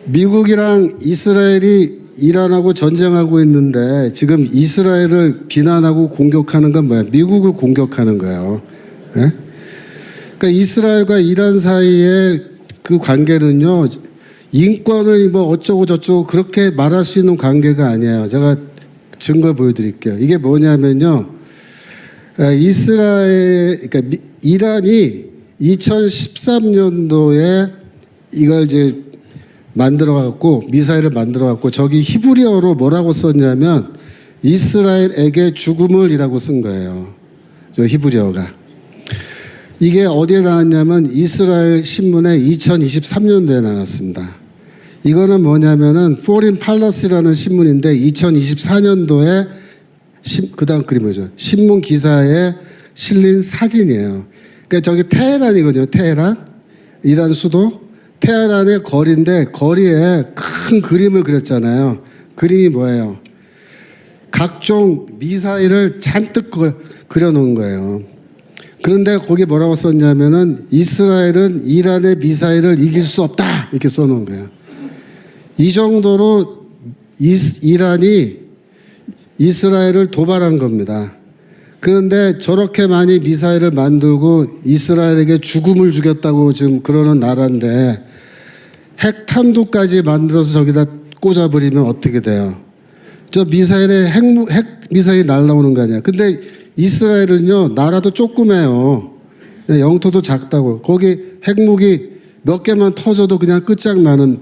A: 미국이랑 이스라엘이 이란하고 전쟁하고 있는데 지금 이스라엘을 비난하고 공격하는 건 뭐야? 미국을 공격하는 거예요. 그러니까 이스라엘과 이란 사이에 그 관계는요, 인권을 뭐 어쩌고 저쩌고 그렇게 말할 수 있는 관계가 아니에요. 제가 증거 보여드릴게요. 이게 뭐냐면요, 그러니까 이란이 2013년도에 이걸 이제 만들어갖고 미사일을 만들어갖고 저기 히브리어로 뭐라고 썼냐면 이스라엘에게 죽음을이라고 쓴 거예요. 저 히브리어가. 이게 어디에 나왔냐면 이스라엘 신문에 2023년도에 나왔습니다. 이거는 뭐냐면은 Foreign Policy라는 신문인데 2024년도에 그다음 글이 뭐죠? 신문 기사에 실린 사진이에요. 그러니까 저기 테헤란이거든요. 테헤란. 이란 수도. 테헤란의 거리인데 거리에 큰 그림을 그렸잖아요. 그림이 뭐예요? 각종 미사일을 잔뜩 그려놓은 거예요. 그런데 거기 뭐라고 썼냐면은 이스라엘은 이란의 미사일을 이길 수 없다 이렇게 써놓은 거예요. 이 정도로 이란이 이스라엘을 도발한 겁니다. 그런데 저렇게 많이 미사일을 만들고 이스라엘에게 죽음을 주겠다고 지금 그러는 나라인데 핵탄두까지 만들어서 저기다 꽂아버리면 어떻게 돼요? 저 미사일에 핵 미사일이 날라오는 거 아니야. 근데 이스라엘은요, 나라도 조그매요. 영토도 작다고. 거기 핵무기 몇 개만 터져도 그냥 끝장나는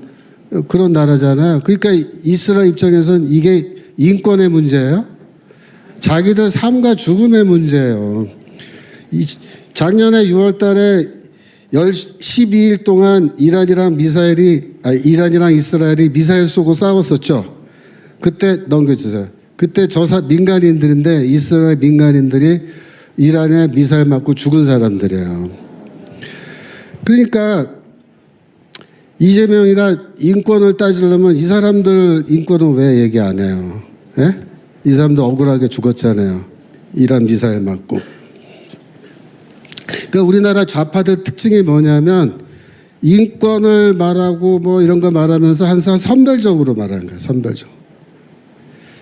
A: 그런 나라잖아요. 그러니까 이스라엘 입장에서는 이게 인권의 문제예요. 자기들 삶과 죽음의 문제예요. 작년에 6월 달에 12일 동안 이란이랑 이스라엘이 미사일 쏘고 싸웠었죠. 그때 넘겨주세요. 그때 민간인들인데 이스라엘 민간인들이 이란에 미사일 맞고 죽은 사람들이에요. 그러니까 이재명이가 인권을 따지려면 이 사람들 인권은 왜 얘기 안 해요? 예? 이 사람도 억울하게 죽었잖아요. 이란 미사일 맞고. 그러니까 우리나라 좌파들 특징이 뭐냐면 인권을 말하고 뭐 이런 거 말하면서 항상 선별적으로 말하는 거예요. 선별적으로.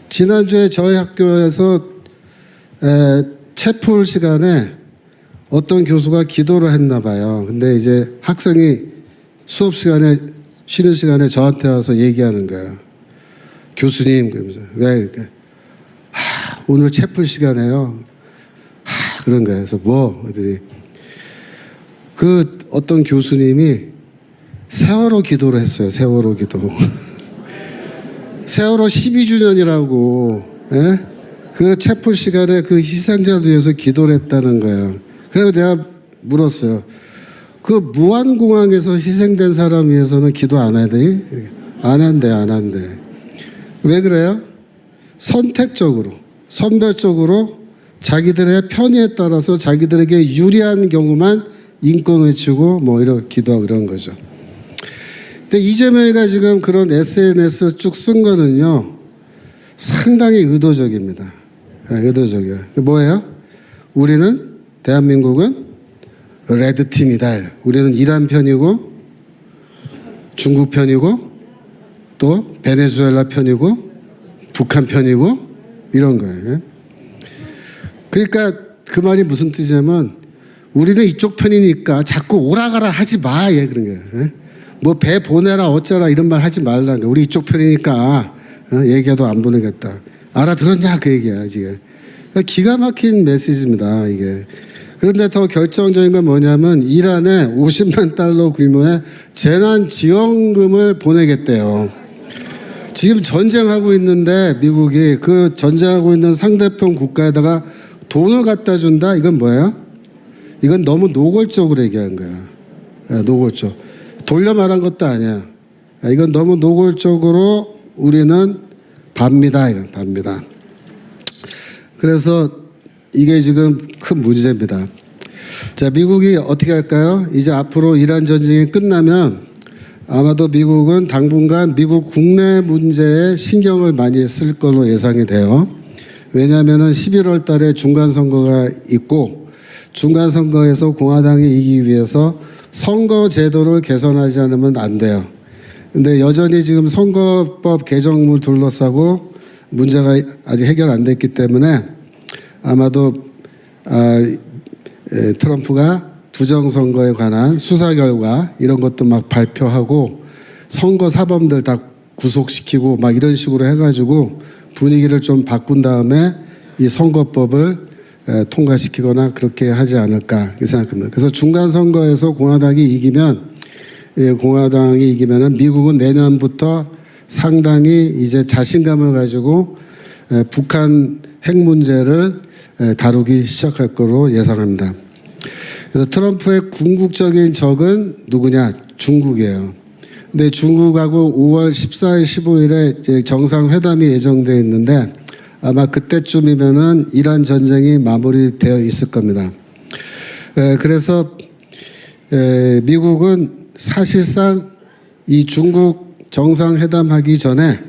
A: 지난주에 저희 학교에서 채플 시간에 어떤 교수가 기도를 했나 봐요. 근데 이제 학생이 수업 시간에 쉬는 시간에 저한테 와서 얘기하는 거예요. 교수님 그러면서 왜 오늘 채플 시간에요. 그런 거예요. 그래서 뭐 그랬더니 그 어떤 교수님이 세월호 기도를 했어요. 세월호 기도. 세월호 12주년이라고 예? 그 채플 시간에 그 희생자들 위해서 기도를 했다는 거예요. 그래서 내가 물었어요. 그 무안공항에서 희생된 사람 위해서는 기도 안 해야 돼? 안 한대. 왜 그래요? 선택적으로, 선별적으로 자기들의 편의에 따라서 자기들에게 유리한 경우만 인권 외치고 뭐 이런 기도하고 이런 거죠. 근데 이재명이가 지금 그런 SNS 쭉 쓴 거는요, 상당히 의도적입니다. 의도적이에요. 뭐예요? 우리는, 대한민국은 레드팀이다. 우리는 이란 편이고, 중국 편이고, 또 베네수엘라 편이고, 북한 편이고, 이런 거예요. 그러니까 그 말이 무슨 뜻이냐면, 우리는 이쪽 편이니까 자꾸 오라가라 하지 마. 예, 그런 거예요. 뭐 배 보내라 어쩌라 이런 말 하지 말라는 거야. 우리 이쪽 편이니까 얘기해도 안 보내겠다. 알아들었냐 그 얘기야 지금. 그러니까 기가 막힌 메시지입니다 이게. 그런데 더 결정적인 건 뭐냐면 이란에 50만 달러 규모의 재난지원금을 보내겠대요. 지금 전쟁하고 있는데 미국이 그 전쟁하고 있는 상대편 국가에다가 돈을 갖다 준다? 이건 뭐예요? 이건 너무 노골적으로 얘기한 거야. 노골적. 돌려 말한 것도 아니야. 이건 너무 노골적으로 우리는 밥니다. 이건 밥니다. 그래서 이게 지금 큰 문제입니다. 자, 미국이 어떻게 할까요? 이제 앞으로 이란 전쟁이 끝나면 아마도 미국은 당분간 미국 국내 문제에 신경을 많이 쓸 걸로 예상이 돼요. 왜냐하면 11월 달에 중간선거가 있고 중간선거에서 공화당이 이기기 위해서 선거 제도를 개선하지 않으면 안 돼요. 근데 여전히 지금 선거법 개정을 둘러싸고 문제가 아직 해결 안 됐기 때문에 아마도 트럼프가 부정선거에 관한 수사 결과 이런 것도 막 발표하고 선거 사범들 다 구속시키고 막 이런 식으로 해가지고 분위기를 좀 바꾼 다음에 이 선거법을 통과시키거나 그렇게 하지 않을까 생각합니다. 그래서 중간 선거에서 공화당이 이기면은 미국은 내년부터 상당히 이제 자신감을 가지고 북한 핵 문제를 다루기 시작할 거로 예상합니다. 그래서 트럼프의 궁극적인 적은 누구냐? 중국이에요. 근데 중국하고 5월 14일, 15일에 이제 정상회담이 예정되어 있는데 아마 그때쯤이면은 이란 전쟁이 마무리되어 있을 겁니다. 그래서 미국은 사실상 이 중국 정상회담 하기 전에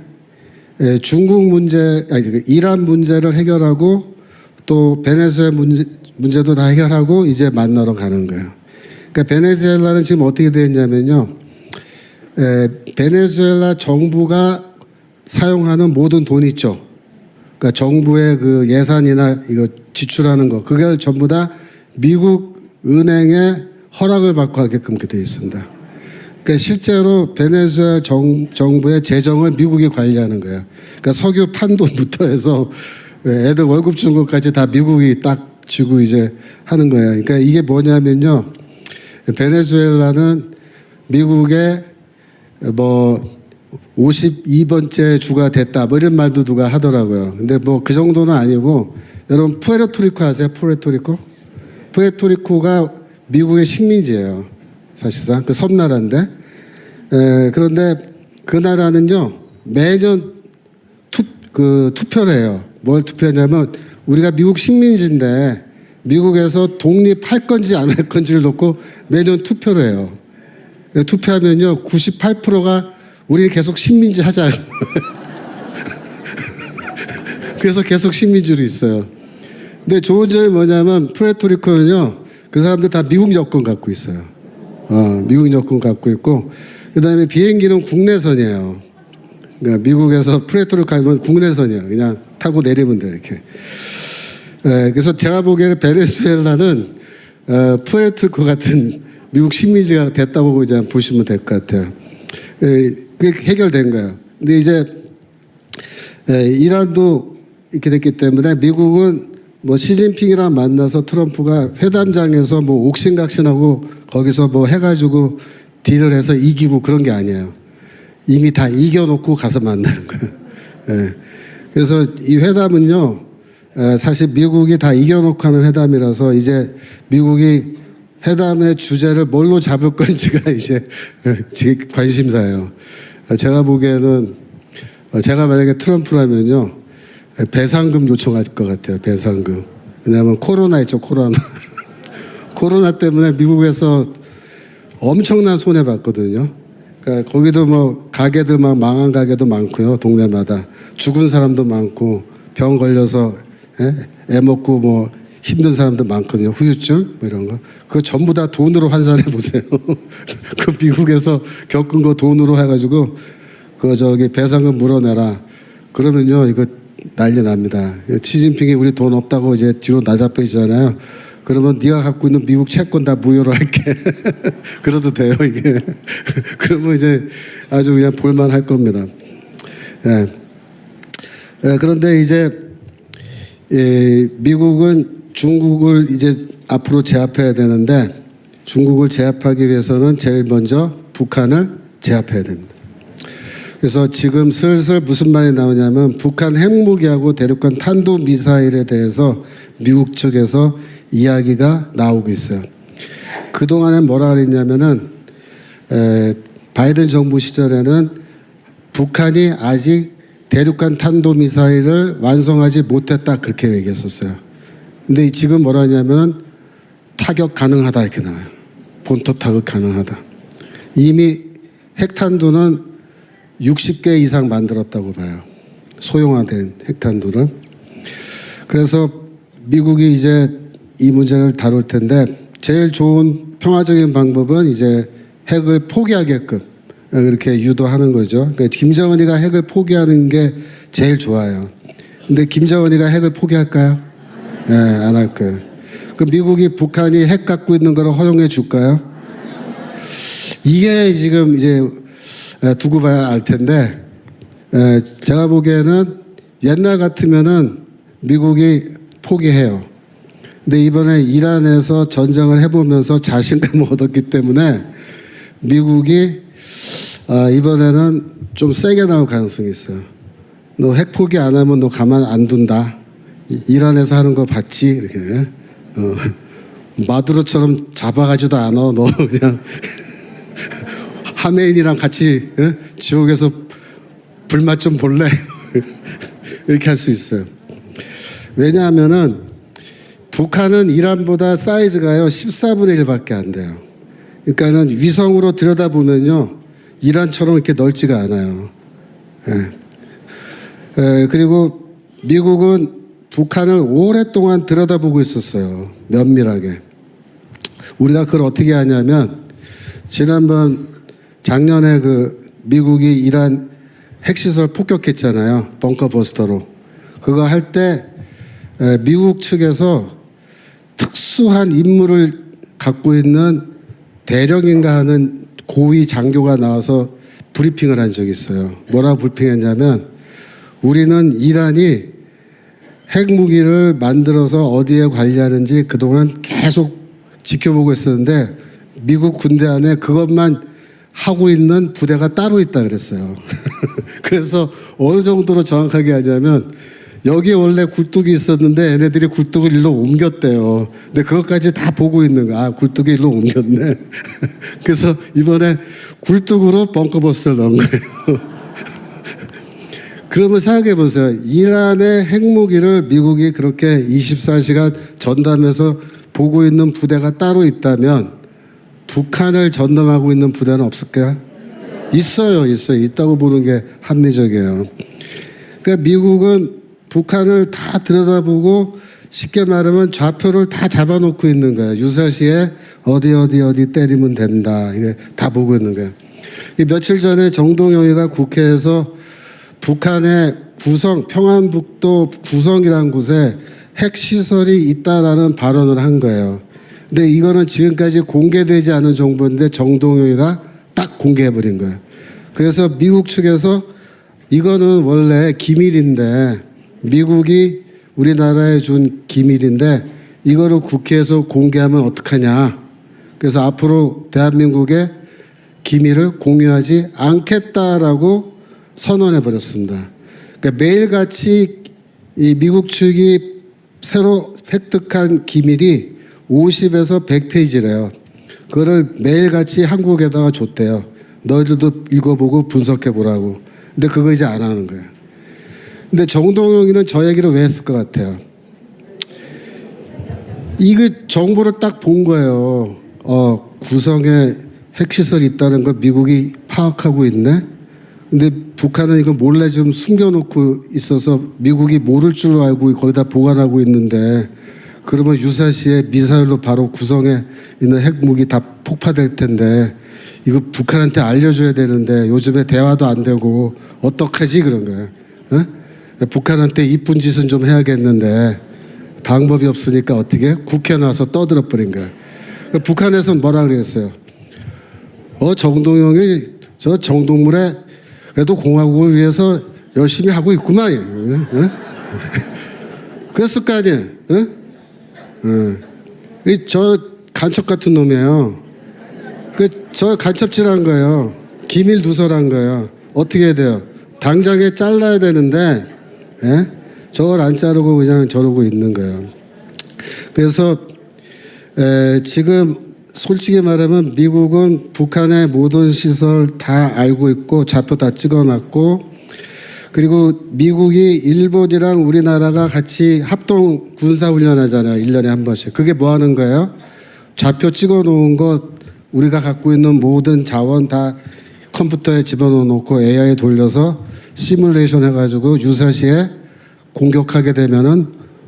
A: 중국 문제, 아니 이란 문제를 해결하고 또 베네수엘라 문제도 다 해결하고 이제 만나러 가는 거예요. 그러니까 베네수엘라는 지금 어떻게 되어 있냐면요. 베네수엘라 정부가 사용하는 모든 돈 있죠. 그러니까 정부의 그 예산이나 이거 지출하는 거, 그걸 전부 다 미국 은행의 허락을 받고 하게끔 이렇게 되어 있습니다. 그러니까 실제로 베네수엘라 정부의 재정을 미국이 관리하는 거예요. 그러니까 석유 판돈부터 해서 애들 월급 준 것까지 다 미국이 딱 주고 이제 하는 거예요. 그러니까 이게 뭐냐면요. 베네수엘라는 미국의 뭐 52번째 주가 됐다 뭐 이런 말도 누가 하더라고요. 근데 뭐 그 정도는 아니고, 여러분 푸에르토리코 아세요? 푸에르토리코가 미국의 식민지예요. 사실상 그 섬나라인데, 그런데 그 나라는요 매년 투표를 해요. 뭘 투표하냐면, 우리가 미국 식민지인데 미국에서 독립할 건지 안 할 건지를 놓고 매년 투표를 해요. 투표하면요 98%가 우리 계속 식민지 하자. 그래서 계속 식민지로 있어요. 근데 좋은 점이 뭐냐면 푸에르토리코는요 그 사람들 다 미국 여권 갖고 있어요. 미국 여권 갖고 있고, 그 다음에 비행기는 국내선이에요. 그러니까 미국에서 푸에르토리코 가면 국내선이에요. 그냥 타고 내리면 돼 이렇게. 그래서 제가 보기에는 베네수엘라는 푸에르토리코 같은 미국 식민지가 됐다고 이제 보시면 될 것 같아요. 그게 해결된 거예요. 근데 이제 이란도 이렇게 됐기 때문에 미국은 뭐 시진핑이랑 만나서 트럼프가 회담장에서 뭐 옥신각신하고 거기서 뭐 해가지고 딜을 해서 이기고 그런 게 아니에요. 이미 다 이겨놓고 가서 만나는 거예요. 그래서 이 회담은요 사실 미국이 다 이겨놓고 하는 회담이라서 이제 미국이 회담의 주제를 뭘로 잡을 건지가 이제 관심사예요. 제가 보기에는 제가 만약에 트럼프라면요 배상금 요청할 것 같아요. 배상금. 왜냐하면 코로나 있죠. 코로나 때문에 미국에서 엄청난 손해 봤거든요. 그러니까 거기도 뭐 가게들 막 망한 가게도 많고요. 동네마다 죽은 사람도 많고 병 걸려서 애 먹고 뭐 힘든 사람도 많거든요. 후유증 뭐 이런 거. 그거 전부 다 돈으로 환산해 보세요. 그 미국에서 겪은 거 돈으로 해가지고 그 저기 배상금 물어내라. 그러면요 이거 난리 납니다. 시진핑이 우리 돈 없다고 이제 뒤로 나자빠지잖아요. 그러면 네가 갖고 있는 미국 채권 다 무효로 할게. 그래도 돼요 이게. 그러면 이제 아주 그냥 볼만할 겁니다. 그런데 이제 미국은 중국을 이제 앞으로 제압해야 되는데, 중국을 제압하기 위해서는 제일 먼저 북한을 제압해야 됩니다. 그래서 지금 슬슬 무슨 말이 나오냐면 북한 핵무기하고 대륙간 탄도미사일에 대해서 미국 측에서 이야기가 나오고 있어요. 그동안에 뭐라 그랬냐면은 바이든 정부 시절에는 북한이 아직 대륙간 탄도미사일을 완성하지 못했다 그렇게 얘기했었어요. 근데 지금 뭐라 하냐면 타격 가능하다 이렇게 나와요. 본토 타격 가능하다. 이미 핵탄두는 60개 이상 만들었다고 봐요. 소형화된 핵탄두를. 그래서 미국이 이제 이 문제를 다룰 텐데, 제일 좋은 평화적인 방법은 이제 핵을 포기하게끔 그렇게 유도하는 거죠. 그러니까 김정은이가 핵을 포기하는 게 제일 좋아요. 근데 김정은이가 핵을 포기할까요? 네, 안 할 거예요. 그 미국이 북한이 핵 갖고 있는 걸 허용해 줄까요? 이게 지금 이제 두고 봐야 알 텐데, 제가 보기에는 옛날 같으면은 미국이 포기해요. 근데 이번에 이란에서 전쟁을 해보면서 자신감을 얻었기 때문에 미국이 이번에는 좀 세게 나올 가능성이 있어요. 너 핵 포기 안 하면 너 가만 안 둔다. 이란에서 하는 거 봤지? 이렇게. 마두로처럼 잡아가지도 않아. 너 그냥 하메인이랑 같이 지옥에서 불맛 좀 볼래? 이렇게 할 수 있어요. 왜냐하면은 북한은 이란보다 사이즈가요 14분의 1밖에 안 돼요. 그러니까는 위성으로 들여다보면요 이란처럼 이렇게 넓지가 않아요. 그리고 미국은 북한을 오랫동안 들여다보고 있었어요. 면밀하게. 우리가 그걸 어떻게 하냐면 작년에 그 미국이 이란 핵시설 폭격했잖아요. 벙커버스터로. 그거 할 때 미국 측에서 특수한 임무를 갖고 있는 대령인가 하는 고위 장교가 나와서 브리핑을 한 적이 있어요. 뭐라고 브리핑했냐면 우리는 이란이 핵무기를 만들어서 어디에 관리하는지 그동안 계속 지켜보고 있었는데 미국 군대 안에 그것만 하고 있는 부대가 따로 있다 그랬어요. 그래서 어느 정도로 정확하게 하냐면 여기 원래 굴뚝이 있었는데 얘네들이 굴뚝을 일로 옮겼대요. 근데 그것까지 다 보고 있는 거야. 아, 굴뚝이 일로 옮겼네. 그래서 이번에 굴뚝으로 벙커버스터를 넣은 거예요. 그러면 생각해 보세요. 이란의 핵무기를 미국이 그렇게 24시간 전담해서 보고 있는 부대가 따로 있다면 북한을 전담하고 있는 부대는 없을까요? 있어요. 있다고 보는 게 합리적이에요. 그러니까 미국은 북한을 다 들여다보고 쉽게 말하면 좌표를 다 잡아놓고 있는 거예요. 유사시에 어디 때리면 된다. 이게 다 보고 있는 거예요. 며칠 전에 정동영이가 국회에서 북한의 평안북도 구성이라는 곳에 핵시설이 있다라는 발언을 한 거예요. 근데 이거는 지금까지 공개되지 않은 정보인데 정동영이가 딱 공개해버린 거예요. 그래서 미국 측에서 이거는 원래 기밀인데 미국이 우리나라에 준 기밀인데 이거를 국회에서 공개하면 어떡하냐. 그래서 앞으로 대한민국의 기밀을 공유하지 않겠다라고 선언해 버렸습니다. 그러니까 매일같이 이 미국 측이 새로 획득한 기밀이 50에서 100페이지래요. 그거를 매일같이 한국에다가 줬대요. 너희들도 읽어보고 분석해 보라고. 근데 그거 이제 안 하는 거예요. 근데 정동영이는 저 얘기를 왜 했을 것 같아요? 이거 정보를 딱 본 거예요. 구성에 핵시설이 있다는 걸 미국이 파악하고 있네. 근데 북한은 이거 몰래 좀 숨겨놓고 있어서 미국이 모를 줄 알고 거기다 보관하고 있는데 그러면 유사시에 미사일로 바로 구성에 있는 핵무기 다 폭파될 텐데 이거 북한한테 알려줘야 되는데 요즘에 대화도 안 되고 어떡하지 그런 거예요. 북한한테 이쁜 짓은 좀 해야겠는데 방법이 없으니까 어떻게 국회에 나와서 떠들어 버린 거예요. 북한에서는 뭐라 그랬어요? 정동영이 저 정동물에 그래도 공화국을 위해서 열심히 하고 있구만. 그랬을 거 아니에요. 저 간첩 같은 놈이에요. 저 간첩질한 거예요. 기밀 누설한 거예요. 어떻게 해야 돼요? 당장에 잘라야 되는데 저걸 안 자르고 그냥 저러고 있는 거예요. 그래서 지금 솔직히 말하면 미국은 북한의 모든 시설 다 알고 있고 좌표 다 찍어놨고 그리고 미국이 일본이랑 우리나라가 같이 합동 군사훈련 하잖아요. 1년에 한 번씩. 그게 뭐 하는 거예요? 좌표 찍어놓은 것 우리가 갖고 있는 모든 자원 다 컴퓨터에 집어넣고 AI에 돌려서 시뮬레이션 해가지고 유사시에 공격하게 되면은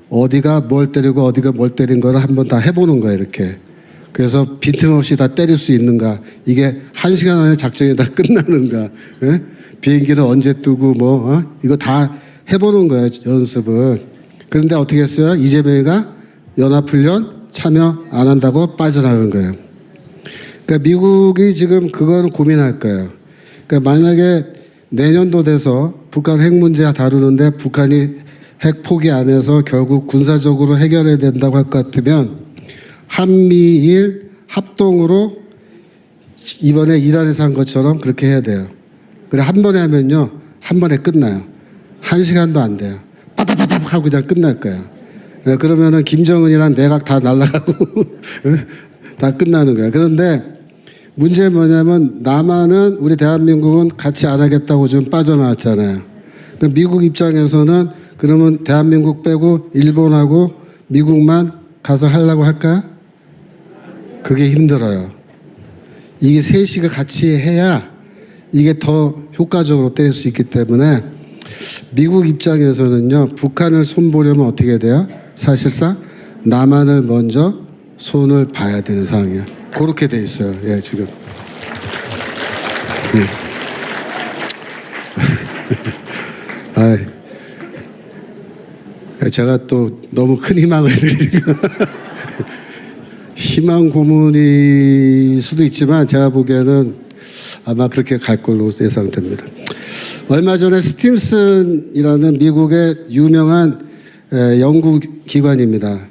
A: 어디가 뭘 때리고 어디가 뭘 때린 거를 한번 다 해보는 거예요. 이렇게. 그래서 빈틈없이 다 때릴 수 있는가. 이게 1시간 안에 작전이 다 끝나는가. 비행기를 언제 뜨고 이거 다 해보는 거예요. 연습을. 그런데 어떻게 했어요? 이재명이가 연합훈련 참여 안 한다고 빠져나간 거예요. 그러니까 미국이 지금 그거를 고민할 거예요. 그러니까 만약에 내년도 돼서 북한 핵 문제 다루는데 북한이 핵 포기 안 해서 결국 군사적으로 해결해야 된다고 할 것 같으면 한미일 합동으로 이번에 이란에서 한 것처럼 그렇게 해야 돼요. 그래 한 번에 하면요. 한 번에 끝나요. 1시간도 안 돼요. 빠바바박 하고 그냥 끝날 거예요. 그러면은 김정은이랑 내각 다 날아가고 다 끝나는 거예요. 그런데 문제는 뭐냐면 남한은 우리 대한민국은 같이 안 하겠다고 지금 빠져나왔잖아요. 미국 입장에서는 그러면 대한민국 빼고 일본하고 미국만 가서 하려고 할까요? 그게 힘들어요. 이게 셋이가 같이 해야 이게 더 효과적으로 때릴 수 있기 때문에 미국 입장에서는요, 북한을 손보려면 어떻게 돼요? 사실상 남한을 먼저 손을 봐야 되는 상황이에요. 그렇게 돼 있어요. 예, 지금. 예. 제가 또 너무 큰 희망을 드리니까 희망 고문일 수도 있지만 제가 보기에는 아마 그렇게 갈 걸로 예상됩니다. 얼마 전에 스팀슨이라는 미국의 유명한 연구기관입니다.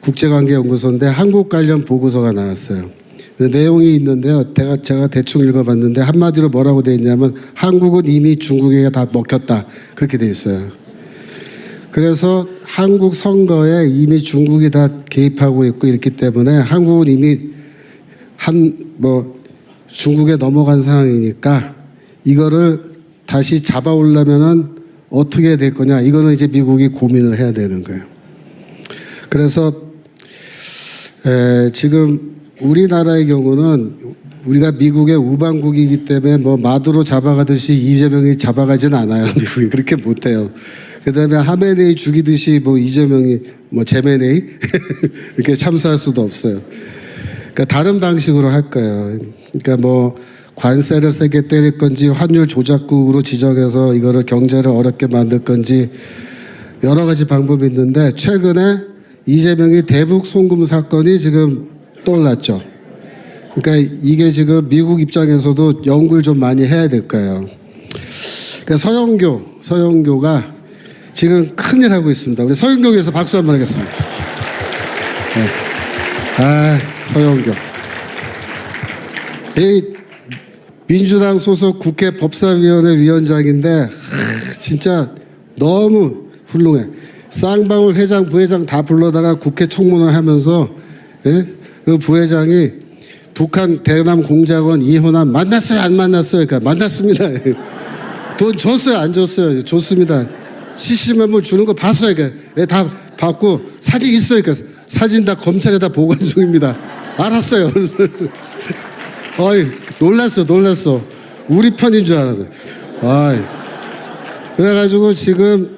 A: 국제관계연구소인데 한국 관련 보고서가 나왔어요. 내용이 있는데요. 제가 대충 읽어봤는데 한마디로 뭐라고 돼 있냐면 한국은 이미 중국에게 다 먹혔다. 그렇게 돼 있어요. 그래서 한국 선거에 이미 중국이 다 개입하고 있고 이렇기 때문에 한국은 이미 중국에 넘어간 상황이니까 이거를 다시 잡아오려면은 어떻게 될 거냐. 이거는 이제 미국이 고민을 해야 되는 거예요. 그래서 지금 우리나라의 경우는 우리가 미국의 우방국이기 때문에 뭐 마두로 잡아가듯이 이재명이 잡아가지는 않아요. 미국이 그렇게 못해요. 그다음에 하메네이 죽이듯이 뭐 이재명이 뭐 제메네이 이렇게 참수할 수도 없어요. 그러니까 다른 방식으로 할 거예요. 그러니까 뭐 관세를 세게 때릴 건지 환율 조작국으로 지정해서 이거를 경제를 어렵게 만들 건지 여러 가지 방법이 있는데 최근에 이재명이 대북 송금 사건이 지금 떠올랐죠. 그러니까 이게 지금 미국 입장에서도 연구를 좀 많이 해야 될 거예요. 그러니까 서영교가 지금 큰일 하고 있습니다. 우리 서영교 위해서 박수 한번 하겠습니다. 네. 서영교. 이 민주당 소속 국회 법사위원회 위원장인데 진짜 너무 훌륭해. 쌍방울 회장, 부회장 다 불러다가 국회 청문회 하면서 그 부회장이 북한 대남 공작원 이호남 만났어요? 안 만났어요? 그러니까 만났습니다. 돈 줬어요? 안 줬어요? 줬습니다. 70만 불 주는 거 봤어요? 그러니까 다 받고 사진 있어요? 그러니까 사진 다 검찰에다 보관 중입니다. 알았어요. 어이, 놀랐어. 우리 편인 줄 알았어요. 어이. 그래가지고 지금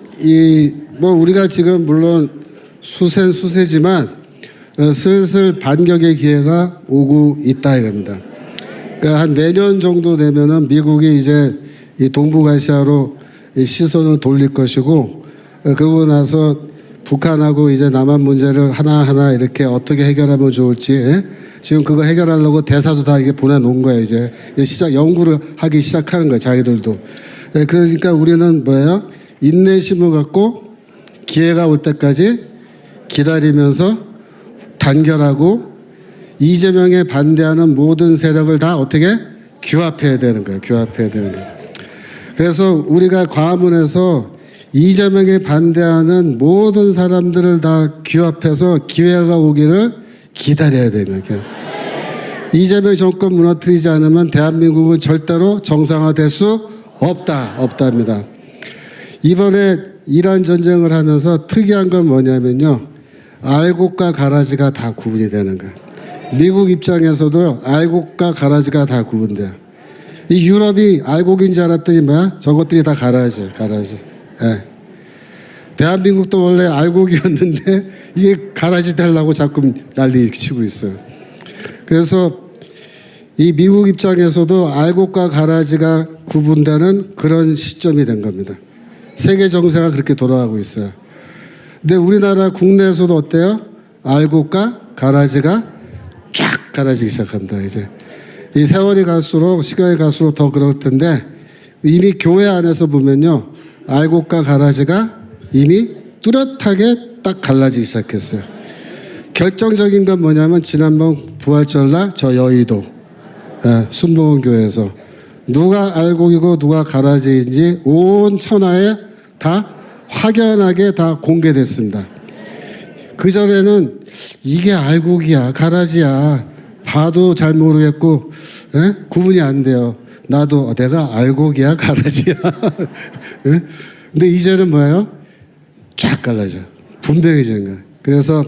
A: 우리가 지금 물론 수세지만 슬슬 반격의 기회가 오고 있다 이겁니다. 그러니까 한 내년 정도 되면은 미국이 이제 이 동북아시아로 시선을 돌릴 것이고 그러고 나서 북한하고 이제 남한 문제를 하나하나 이렇게 어떻게 해결하면 좋을지 지금 그거 해결하려고 대사도 다 이게 보내놓은 거예요. 이제 연구를 하기 시작하는 거예요. 자기들도. 그러니까 우리는 뭐예요? 인내심을 갖고 기회가 올 때까지 기다리면서 단결하고 이재명에 반대하는 모든 세력을 다 어떻게 규합해야 되는 거예요. 규합해야 되는 거예요. 그래서 우리가 광화문에서 이재명에 반대하는 모든 사람들을 다 규합해서 기회가 오기를 기다려야 되는 거예요. 이재명 정권 무너뜨리지 않으면 대한민국은 절대로 정상화될 수 없답니다. 이번에 이란 전쟁을 하면서 특이한 건 뭐냐면요. 알곡과 가라지가 다 구분이 되는 거예요. 미국 입장에서도 알곡과 가라지가 다 구분돼요. 이 유럽이 알곡인 줄 알았더니 뭐야? 저것들이 다 가라지. 예. 대한민국도 원래 알곡이었는데 이게 가라지 되려고 자꾸 난리 치고 있어요. 그래서 이 미국 입장에서도 알곡과 가라지가 구분되는 그런 시점이 된 겁니다. 세계 정세가 그렇게 돌아가고 있어요. 근데 우리나라 국내에서도 어때요? 알곡과 가라지가 쫙 가라지기 시작합니다. 이제 이 세월이 갈수록 시간이 갈수록 더 그럴 텐데 이미 교회 안에서 보면요. 알곡과 가라지가 이미 뚜렷하게 딱 갈라지기 시작했어요. 결정적인 건 뭐냐면 지난번 부활절날 저 여의도 순복음교회에서 누가 알곡이고 누가 가라지인지 온 천하에 다 확연하게 다 공개됐습니다. 그전에는 이게 알곡이야 가라지야 봐도 잘 모르겠고 구분이 안 돼요. 나도 내가 알곡이야 가라지야. 근데 이제는 뭐예요? 쫙 갈라져. 분명해지는 거예요. 그래서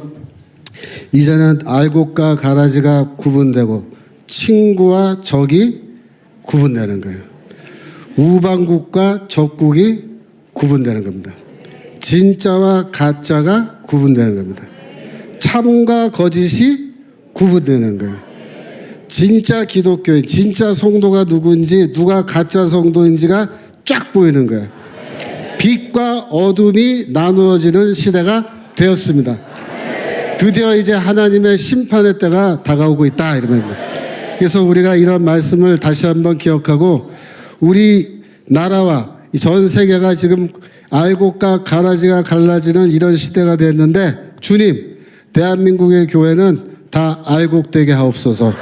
A: 이제는 알곡과 가라지가 구분되고 친구와 적이 구분되는 거예요. 우방국과 적국이 구분되는 겁니다. 진짜와 가짜가 구분되는 겁니다. 참과 거짓이 구분되는 거예요. 진짜 기독교인, 진짜 성도가 누구인지, 누가 가짜 성도인지가 쫙 보이는 거예요. 빛과 어둠이 나누어지는 시대가 되었습니다. 드디어 이제 하나님의 심판의 때가 다가오고 있다, 이런 말입니다. 그래서 우리가 이런 말씀을 다시 한번 기억하고, 우리 나라와 전 세계가 지금 알곡과 가라지가 갈라지는 이런 시대가 됐는데, 주님, 대한민국의 교회는 다 알곡되게 하옵소서.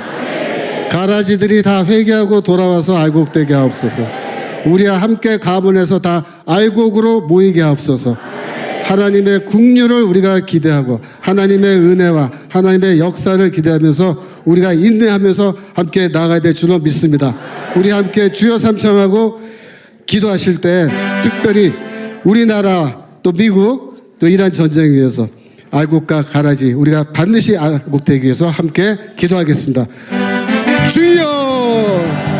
A: 가라지들이 다 회개하고 돌아와서 알곡되게 하옵소서. 우리와 함께 가문해서 다 알곡으로 모이게 하옵소서. 하나님의 국류를 우리가 기대하고 하나님의 은혜와 하나님의 역사를 기대하면서 우리가 인내하면서 함께 나아가야 될 줄로 믿습니다. 우리 함께 주여 삼창하고 기도하실 때 특별히 우리나라 또 미국 또 이란 전쟁을 위해서 알곡과 가라지 우리가 반드시 알곡되기 위해서 함께 기도하겠습니다. 주여!